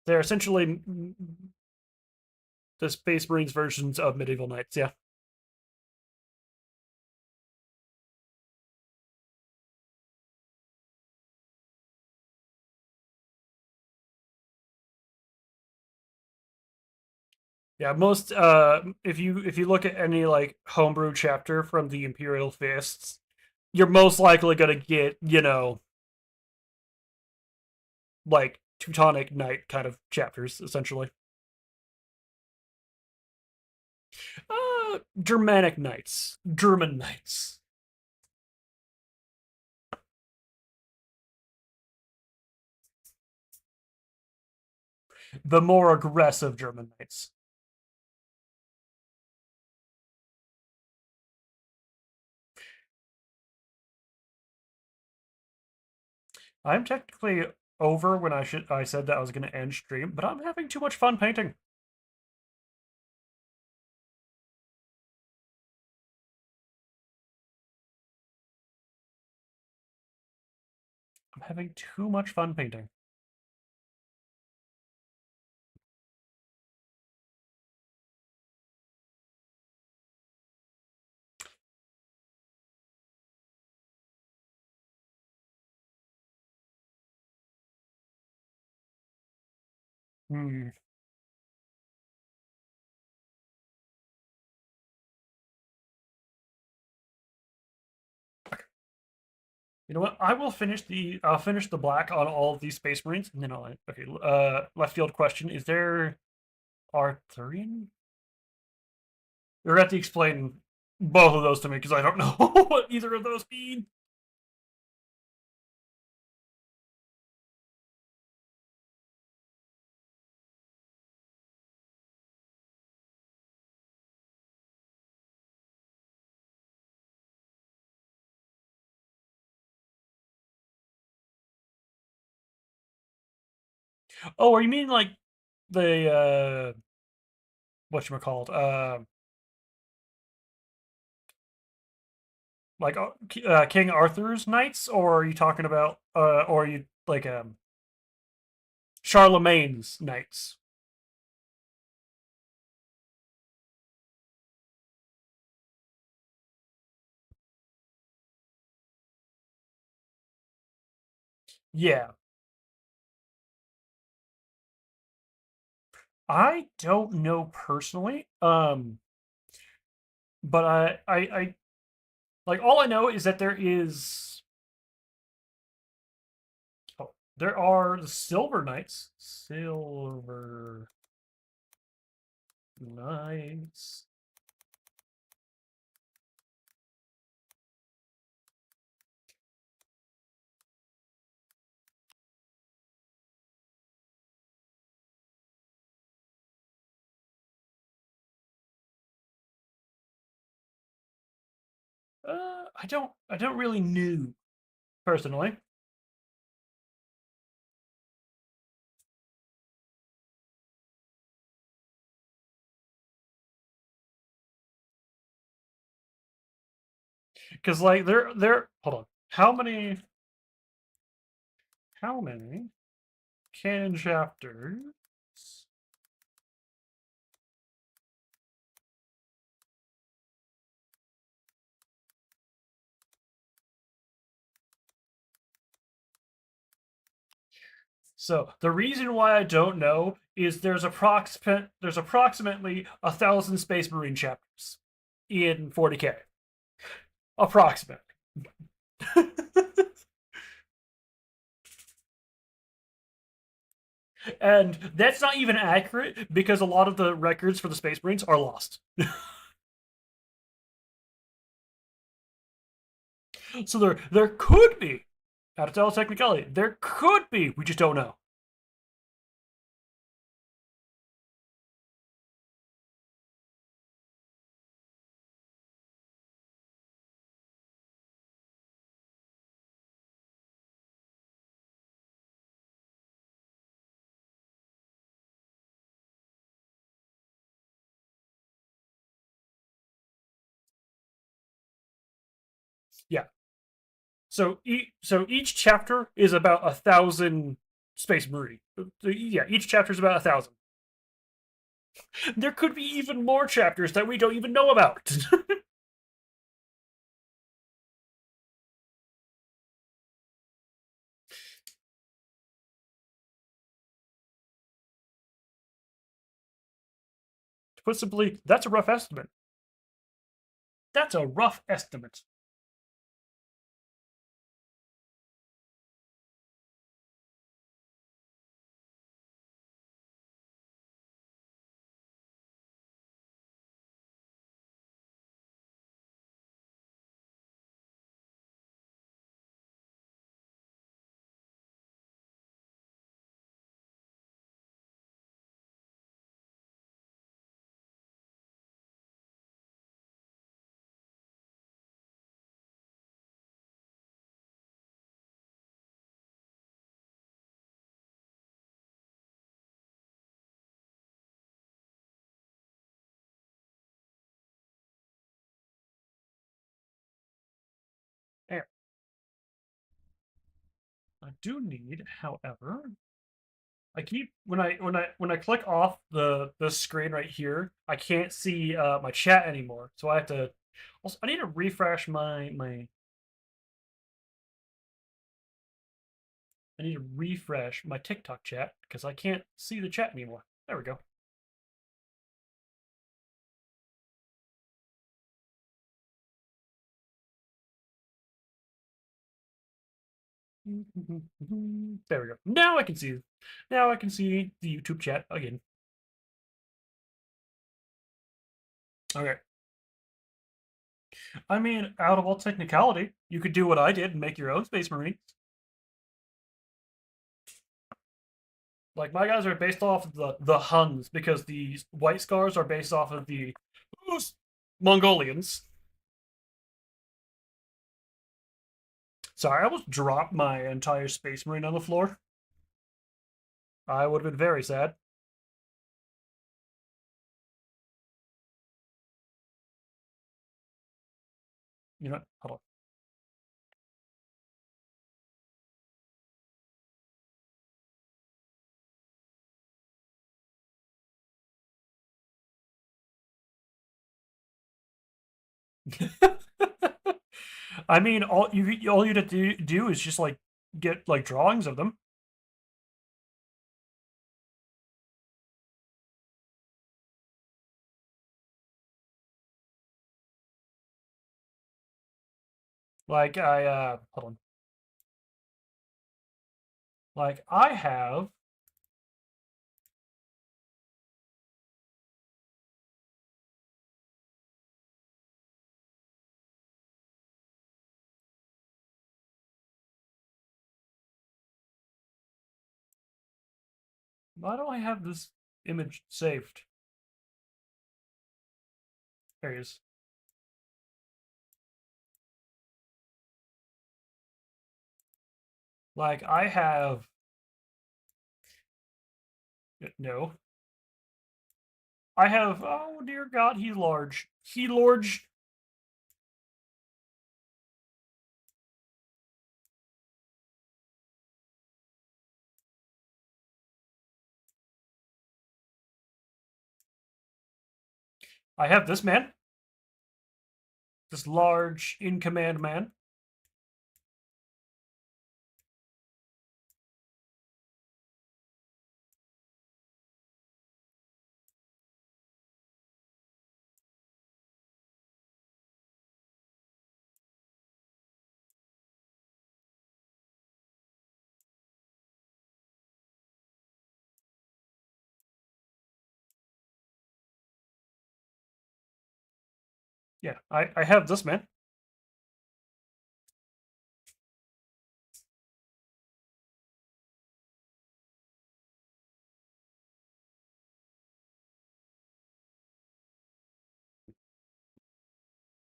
they're essentially the Space Marines versions of medieval knights. Yeah. Yeah, most if you look at any like homebrew chapter from the Imperial Fists, you're most likely gonna get, like Teutonic Knight kind of chapters, essentially. Germanic Knights. German Knights. The more aggressive German Knights. I'm technically over when I said that I was gonna end stream, but I'm having too much fun painting. I'm having too much fun painting. Hmm. You know what? I'll finish the black on all of these Space Marines, and then I'll okay. Left field question: is there Arthurian? You're gonna have to explain both of those to me because I don't know what either of those mean. Oh, are you mean like the whatchamacallit? Like King Arthur's knights, or are you talking about or are you like Charlemagne's knights? Yeah, I don't know personally. But I like all I know is that there are the Silver Knights. Silver Knights. I don't really know personally. Because like they're hold on. How many canon chapters? So the reason why I don't know is there's approximately 1,000 Space Marine chapters in 40K. Approximately. And that's not even accurate because a lot of the records for the Space Marines are lost. So there could be, how to tell technicality, there could be, we just don't know. Yeah. So each chapter is about 1,000 Space Marine. Yeah, each chapter is about 1,000. There could be even more chapters that we don't even know about. To put simply, that's a rough estimate. That's a rough estimate. There. I do need, however, I keep when I click off the screen right here, I can't see my chat anymore. So I have to. Also, I need to refresh my. I need to refresh my TikTok chat because I can't see the chat anymore. There we go. There we go. Now I can see. Now I can see the YouTube chat again. Okay. I mean, out of all technicality, you could do what I did and make your own Space Marines. Like my guys are based off of the Huns because the White Scars are based off of the Mongolians. Sorry, I almost dropped my entire Space Marine on the floor. I would have been very sad. You know what? Hold on. I mean, all you have to do is just like get like drawings of them. Like I hold on. Like I have why do I have this image saved? There he is. Like I have no. I have oh dear God, he's large. He large. I have this man. This large in command man. Yeah, I have this man.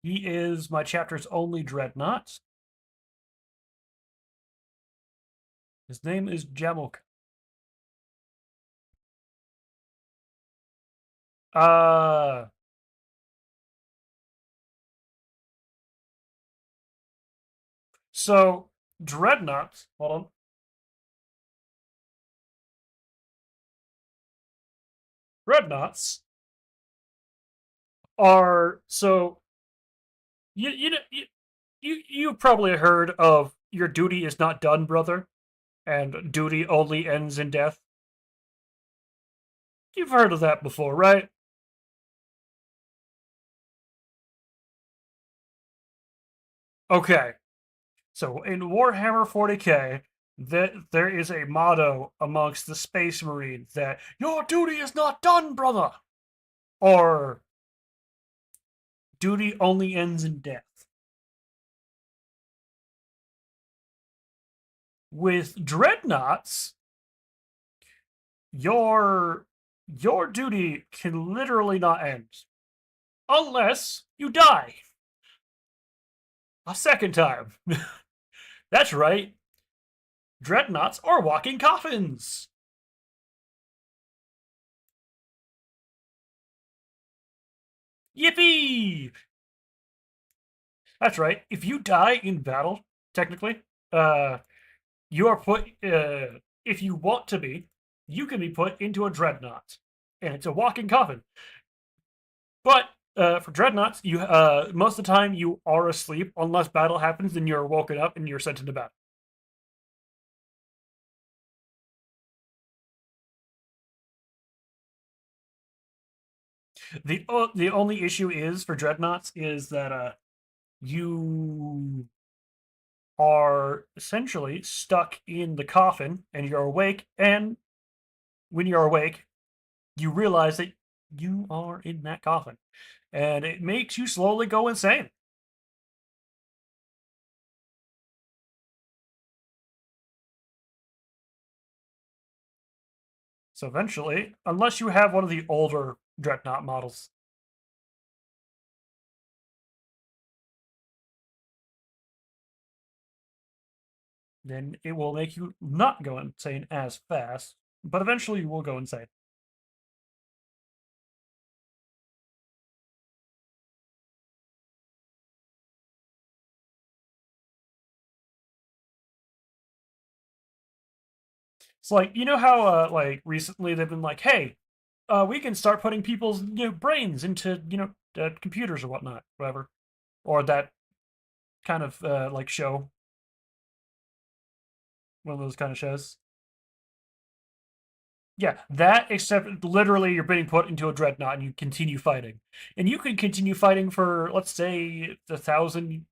He is my chapter's only dreadnought. His name is Jamuk. Uh, so dreadnoughts. Hold on. Dreadnoughts are so you probably heard of your duty is not done, brother, and duty only ends in death. You've heard of that before, right? Okay, so in Warhammer 40K, there is a motto amongst the Space Marines that your duty is not done, brother, or duty only ends in death. With dreadnoughts, your your duty can literally not end unless you die a second time. That's right, dreadnoughts are walking coffins. Yippee! That's right. If you die in battle, technically, uh, you are put. If you want to be, you can be put into a dreadnought, and it's a walking coffin. But for dreadnoughts, you most of the time you are asleep unless battle happens, and you're woken up and you're sent into battle. The only issue is for dreadnoughts is that you are essentially stuck in the coffin and you're awake, and when you're awake you realize that you are in that coffin, and it makes you slowly go insane. So eventually, unless you have one of the older dreadnought models, then it will make you not go insane as fast, but eventually you will go insane. It's like, you know how like recently they've been like, hey, we can start putting people's brains into computers or whatnot, whatever, or that kind of like show, one of those kind of shows. Yeah, that except literally you're being put into a dreadnought and you continue fighting, and you can continue fighting for let's say a thousand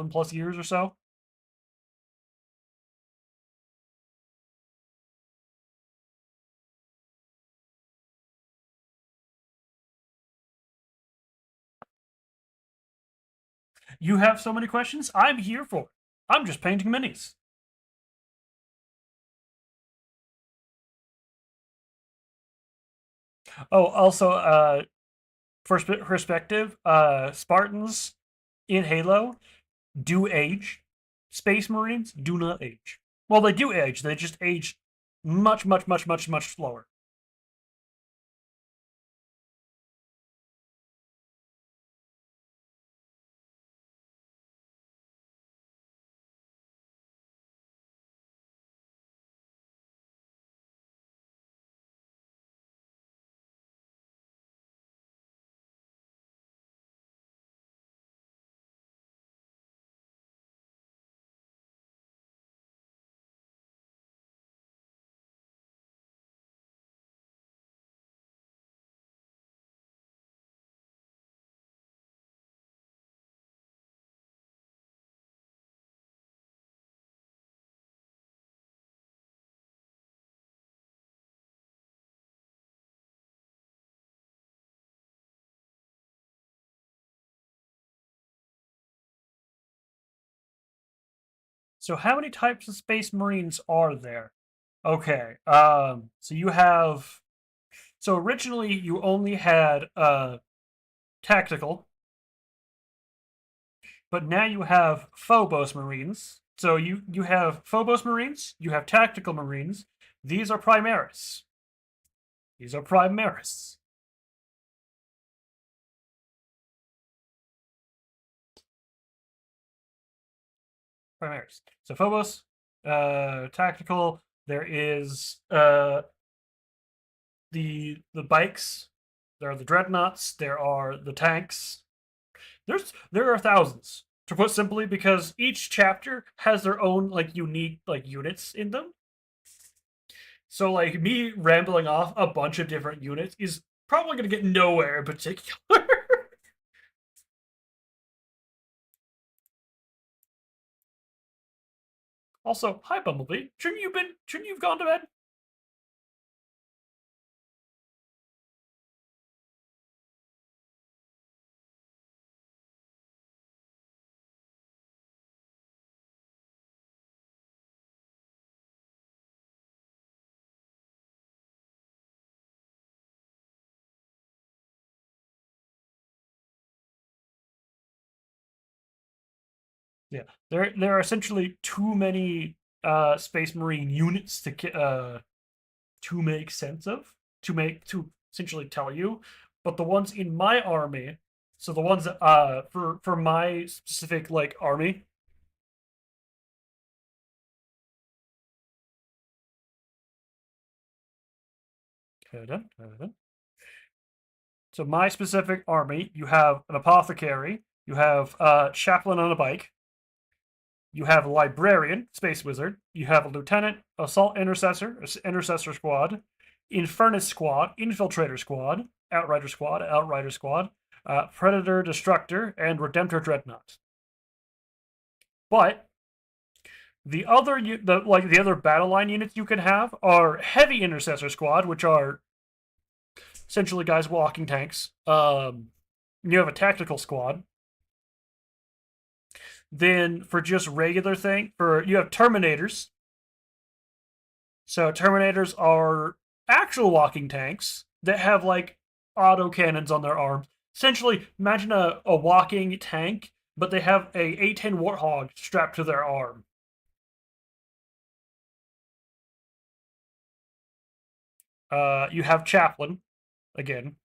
plus years or so. You have so many questions. I'm here for it. I'm just painting minis. Oh, also, first perspective, Spartans in Halo do age. Space Marines do not age. Well, they do age. They just age much, much, much, much, much slower. So, how many types of Space Marines are there? Okay, so you have. So originally you only had tactical, but now you have Phobos Marines. So you have Phobos Marines, you have tactical Marines. These are Primaris. These are Primaris. Primaris. So Phobos, tactical. There is the bikes. There are the dreadnoughts. There are the tanks. There are thousands, to put simply, because each chapter has their own like unique like units in them. So like me rambling off a bunch of different units is probably going to get nowhere in particular. Also, hi Bumblebee. Shouldn't you've gone to bed? Yeah. There are essentially too many Space Marine units to make sense of, to essentially tell you. But the ones in my army, so the ones that for my specific like army. So my specific army, you have an apothecary, you have a chaplain on a bike, you have a librarian, space wizard, you have a lieutenant, assault intercessor, intercessor squad, infernus squad, infiltrator squad, outrider squad, predator destructor, and redemptor dreadnought. But the other battle line units you can have are heavy intercessor squad, which are essentially guys walking tanks. You have a tactical squad. Then for just regular thing, for you have terminators. So terminators are actual walking tanks that have like auto cannons on their arms. Essentially, imagine a walking tank, but they have a A10 Warthog strapped to their arm. You have chaplain again.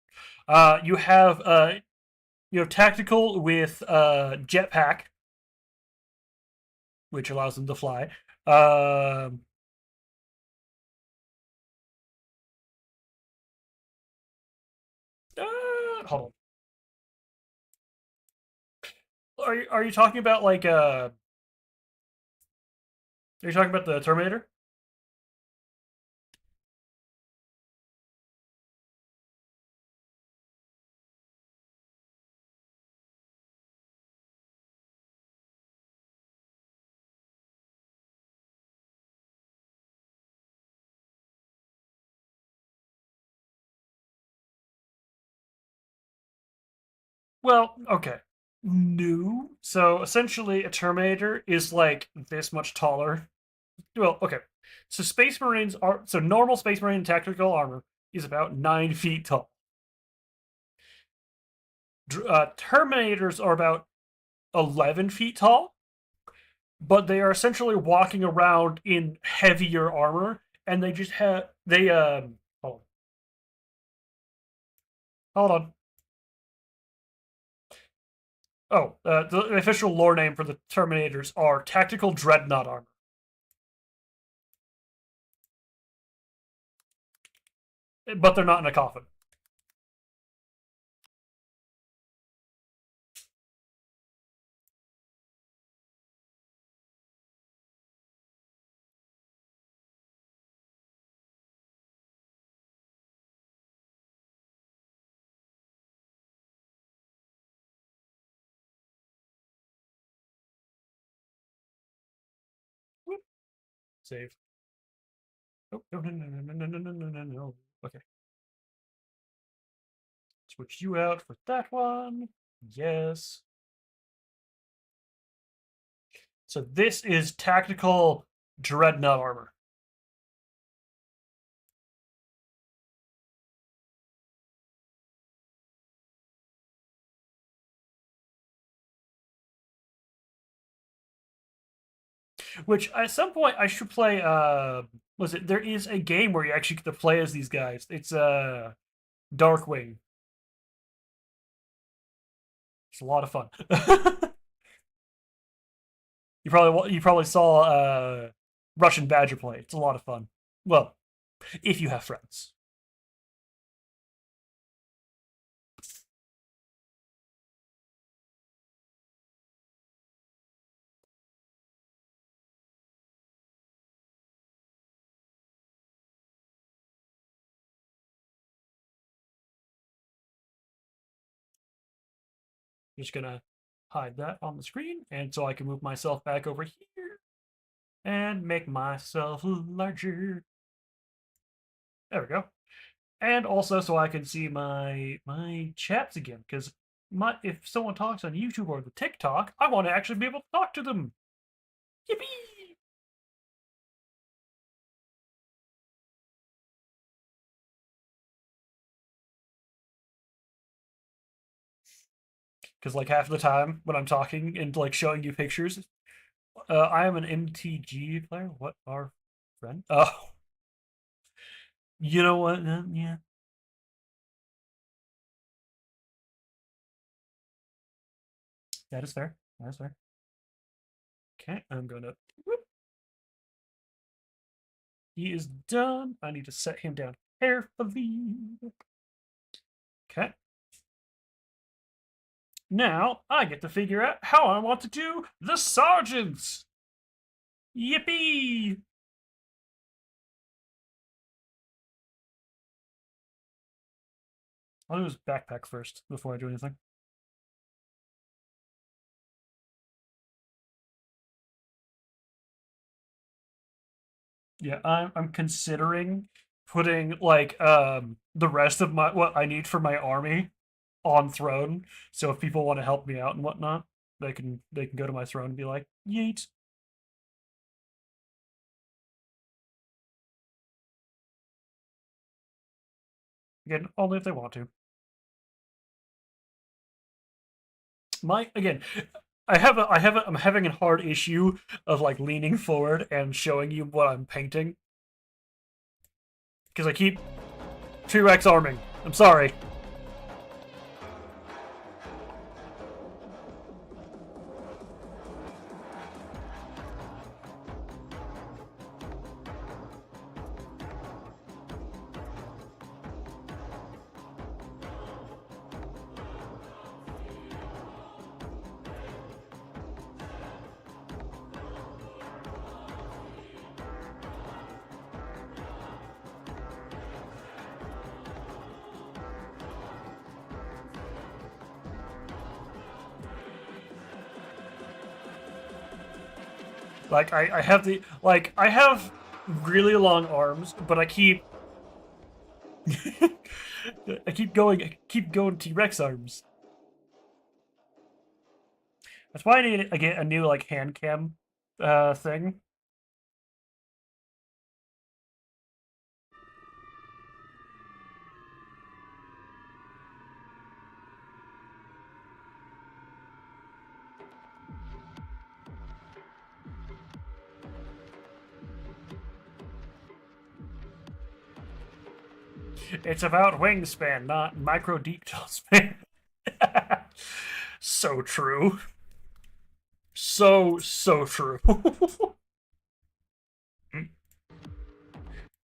You have tactical with jetpack, which allows them to fly. Hold on. Are you talking about like are you talking about the Terminator? Well, okay. No. So essentially, a Terminator is like this much taller. Well, okay. So Space Marines are so normal Space Marine tactical armor is about 9 feet tall. Terminators are about 11 feet tall, but they are essentially walking around in heavier armor, and they just have they hold on. Oh, the official lore name for the Terminators are Tactical Dreadnought Armor, but they're not in a coffin. Save. Oh, no, no, no, no, no, no, no, no, no, no. Okay. Switch you out for that one. Yes. So this is tactical dreadnought armor, which at some point I should play. Was it? There is a game where you actually get to play as these guys. It's Darkwing. It's a lot of fun. you probably saw Russian Badger play. It's a lot of fun. Well, if you have friends. I'm just gonna hide that on the screen, and so I can move myself back over here. and make myself larger. There we go. And also so I can see my chats again, because if someone talks on YouTube or the TikTok, I want to actually be able to talk to them. Yippee! Because like half the time when I'm talking and like showing you pictures, I am an MTG player. What our friend? Oh, you know what? Yeah, that is fair. That is fair. Okay, I'm gonna. Whoop. He is done. I need to set him down carefully. Okay. Now I get to figure out how I want to do the sergeants. Yippee! I'll do his backpack first before I do anything. Yeah, I'm considering putting like the rest of my what I need for my army on throne. So if people want to help me out and whatnot, they can go to my throne and be like, yeet. Again, only if they want to. My again, I'm having a hard issue of like leaning forward and showing you what I'm painting because I keep 2x arming. I'm sorry. Like I have the like I have really long arms, but I keep I keep going T-Rex arms. That's why I need again a new like hand cam thing. It's about wingspan, not micro detail span. So true. So true.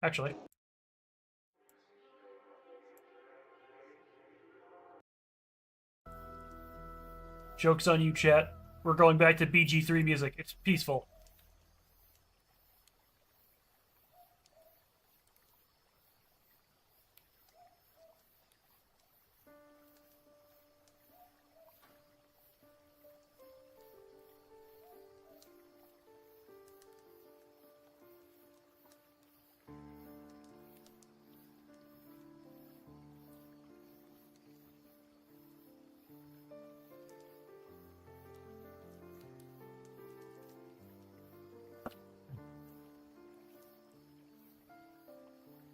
Actually, joke's on you, chat. We're going back to BG3 music. It's peaceful.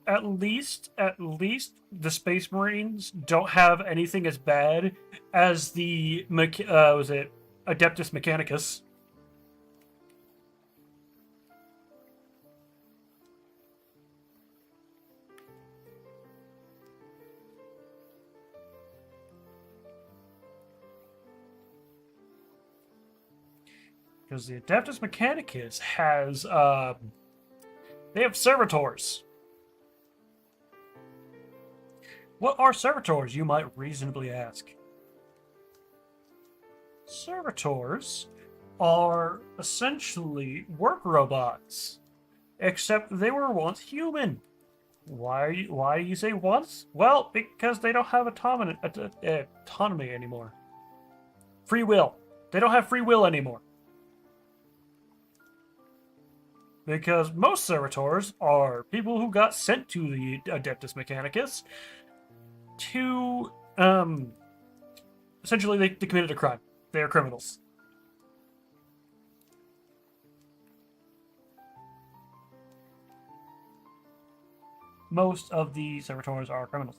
At least the Space Marines don't have anything as bad as the was it Adeptus Mechanicus. Because the Adeptus Mechanicus has they have servitors. What are servitors, you might reasonably ask? Servitors are essentially work robots, except they were once human. Why do you say once? Well, because they don't have autonomy anymore. Free will. They don't have free will anymore. because most servitors are people who got sent to the Adeptus Mechanicus to, essentially, they committed a crime. They are criminals. Most of the servitors are criminals.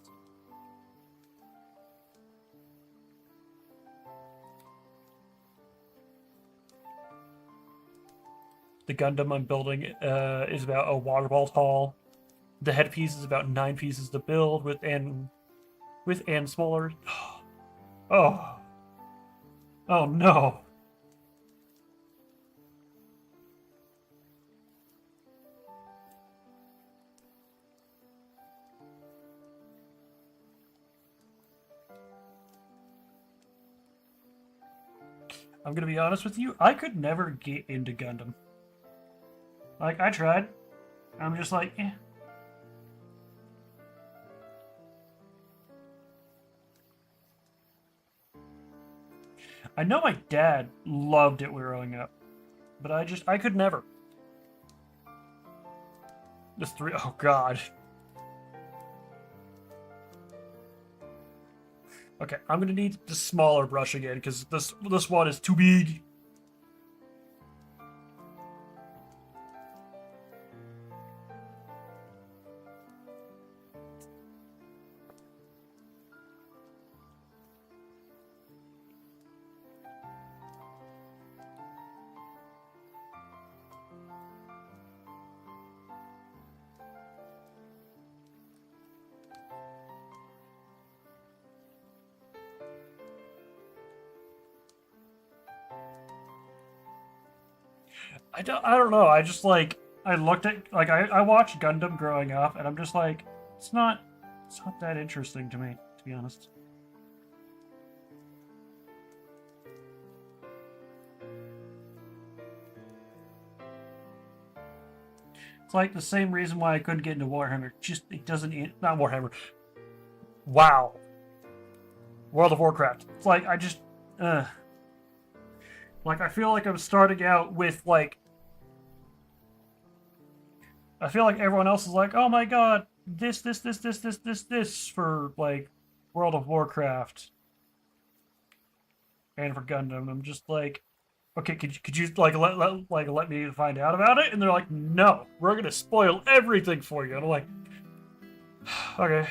The Gundam I'm building is about a water ball tall. The headpiece is about 9 pieces to build with and smaller. Oh. Oh no. I'm gonna be honest with you, I could never get into Gundam. Like, I tried. I'm just like, eh. I know my dad loved it growing up, but I could never. Just 3, oh god. Okay, I'm gonna need the smaller brush again, because this one is too big. I don't know. I just like I looked at like I watched Gundam growing up, and I'm just like, it's not that interesting to me, to be honest. It's like the same reason why I couldn't get into Warhammer. Just it doesn't not Warhammer. Wow. World of Warcraft. It's like I just like I feel like I'm starting out with like I feel like everyone else is like, oh my god, this for like World of Warcraft and for Gundam. I'm just like, okay, could you like let me find out about it? And they're like, no, we're gonna spoil everything for you. And I'm like, okay.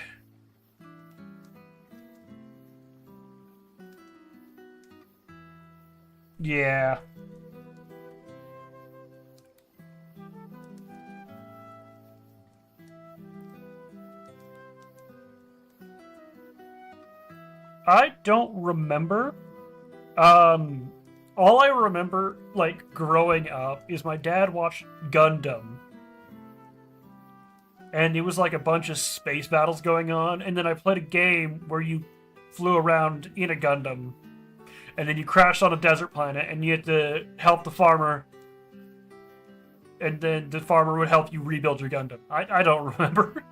Yeah. I don't remember. All I remember, like, growing up is my dad watched Gundam. And it was like a bunch of space battles going on, and then I played a game where you flew around in a Gundam, and then you crashed on a desert planet, and you had to help the farmer, and then the farmer would help you rebuild your Gundam. I don't remember.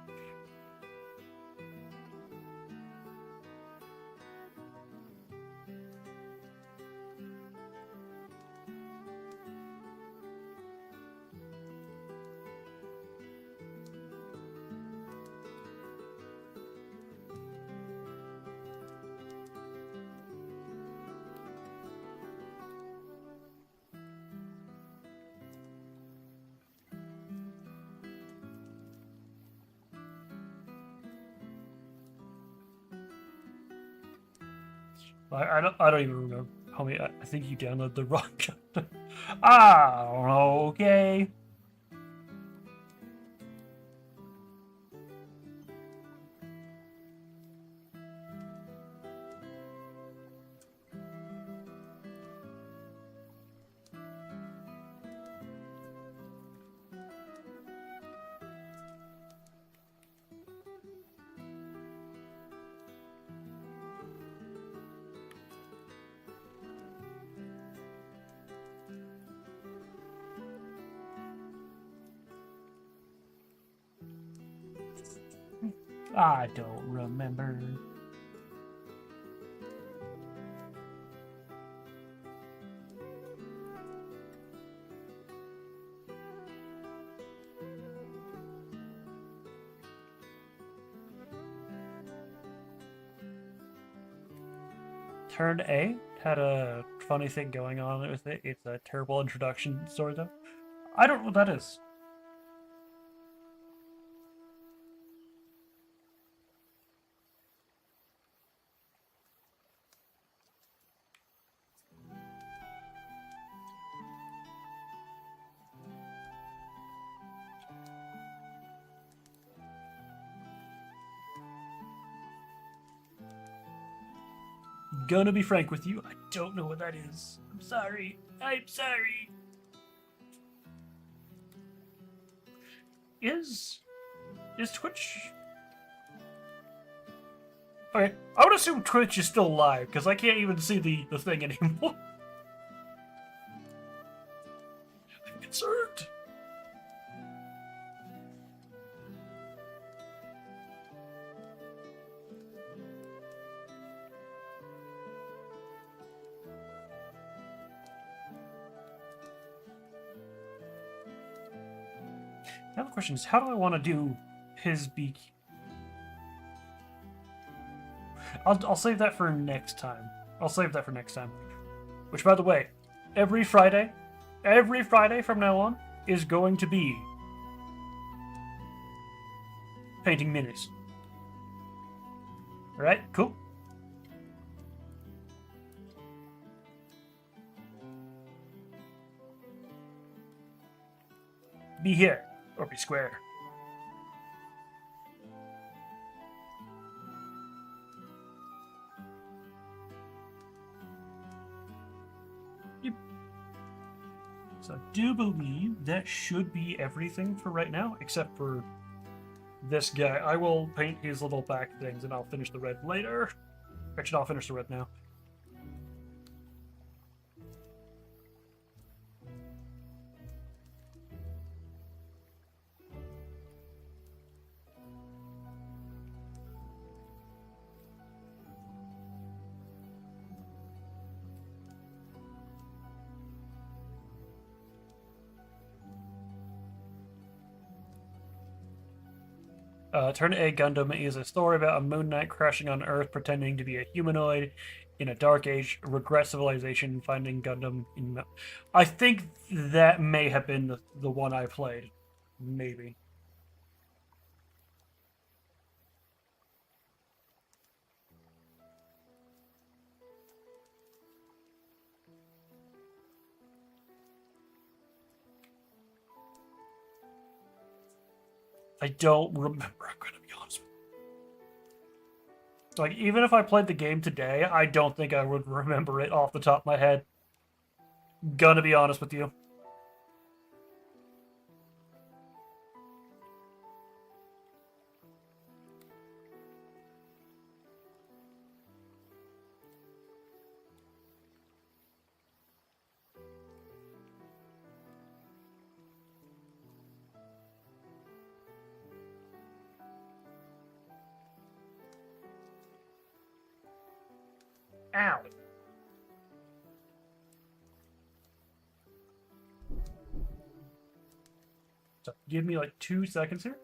I don't even remember. Homie, I think you downloaded the wrong Gundam. Ah, okay. I don't remember. Turn A had a funny thing going on with it. It's a terrible introduction story, though. I don't know what that is. Gonna be frank with you, I don't know what that is. I'm sorry. I'm sorry. Is Twitch... Okay, I would assume Twitch is still live, because I can't even see the thing anymore. I'm concerned. Now the question is, how do I want to do his beak? I'll save that for next time. I'll save that for next time. Which, by the way, every Friday from now on is going to be painting minis. Alright, cool. Be here, or be square. Yep. So I do believe that should be everything for right now, except for this guy. I will paint his little back things, and I'll finish the red later. Actually, I'll finish the red now. Turn A Gundam is a story about a Moon Knight crashing on Earth pretending to be a humanoid in a dark age, regret civilization, finding Gundam in... I think that may have been the one I played. Maybe. I don't remember, I'm gonna be honest with you. Like, even if I played the game today, I don't think I would remember it off the top of my head. Gonna be honest with you. Ow. So give me like 2 seconds here.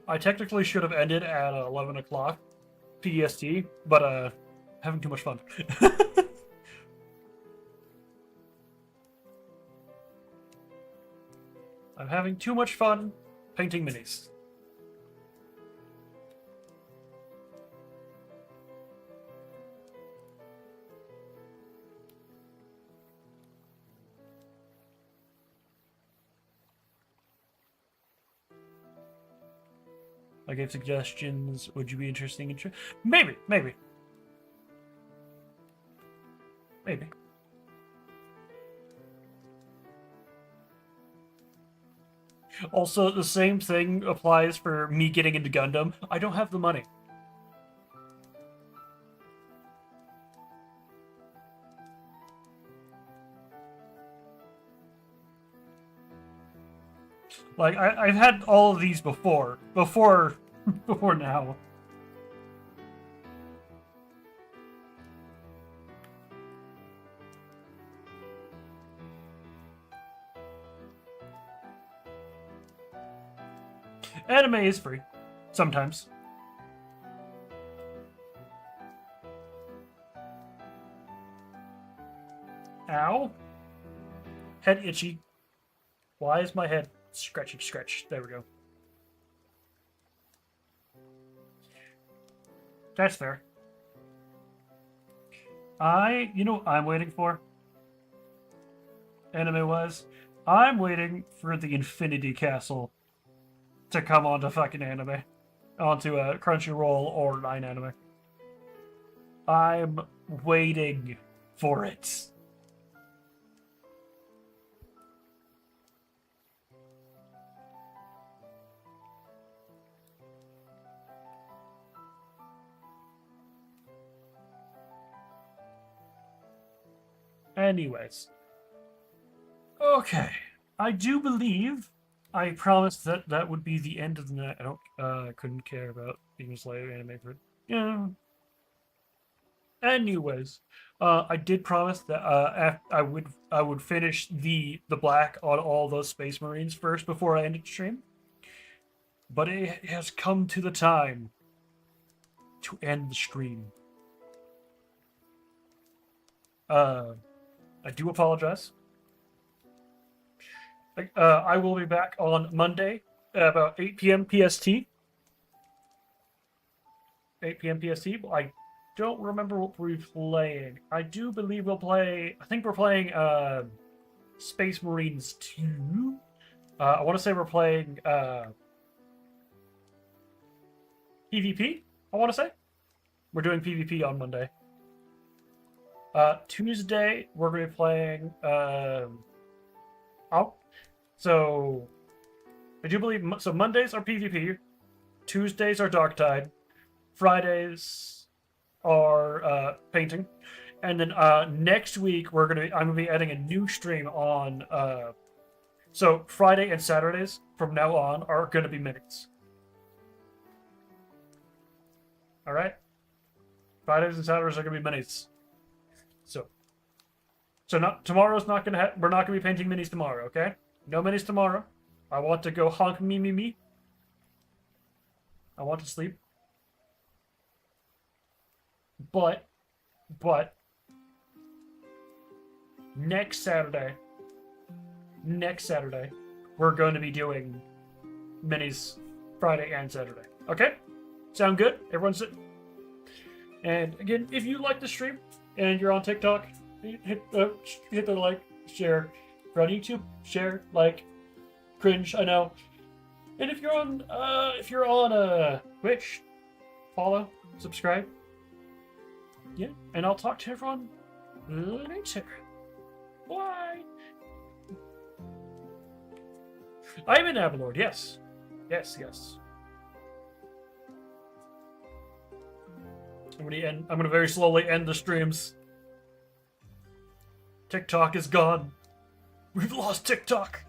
I technically should have ended at 11 o'clock PST, but having too much fun. I'm having too much fun painting minis. I gave suggestions. Would you be interested in... Maybe. Also, the same thing applies for me getting into Gundam. I don't have the money. Like, I've had all of these before now. Anime is free. Sometimes. Ow. Head itchy. Why is my head scratchy? Scratch. There we go. That's fair. You know what I'm waiting for? Anime-wise? I'm waiting for the Infinity Castle to come onto fucking anime. Onto a Crunchyroll or 9 Anime. I'm waiting for it. Anyways. Okay. I do believe I promised that that would be the end of the night. I couldn't care about Demon Slayer anime for, yeah. Anyways, I did promise that I would finish the black on all those Space Marines first before I ended the stream. But it has come to the time to end the stream. I do apologize. I will be back on Monday at about 8 p.m. PST. 8 p.m. PST. I don't remember what we're playing. I do believe we'll play... I think we're playing Space Marines 2. I want to say we're playing PvP, I want to say. We're doing PvP on Monday. Tuesday, we're going to be playing... So, I do believe... So, Mondays are PvP. Tuesdays are Darktide. Fridays are painting. And then next week, I'm going to be adding a new stream on... So, Friday and Saturdays, from now on, are going to be minis. Alright? Fridays and Saturdays are going to be minis. So tomorrow's not going to we're not going to be painting minis tomorrow, okay? No minis tomorrow. I want to go honk me. I want to sleep. But next Saturday, we're going to be doing minis Friday and Saturday. Okay? Sound good? Everyone's... And again, if you like the stream and you're on TikTok, hit the like, share. If you're on YouTube, share, like, cringe, I know. And if you're on Twitch, follow, subscribe. Yeah, and I'll talk to everyone later. Bye. I'm in Avalord, yes. Yes. I'm gonna very slowly end the streams. TikTok is gone. We've lost TikTok.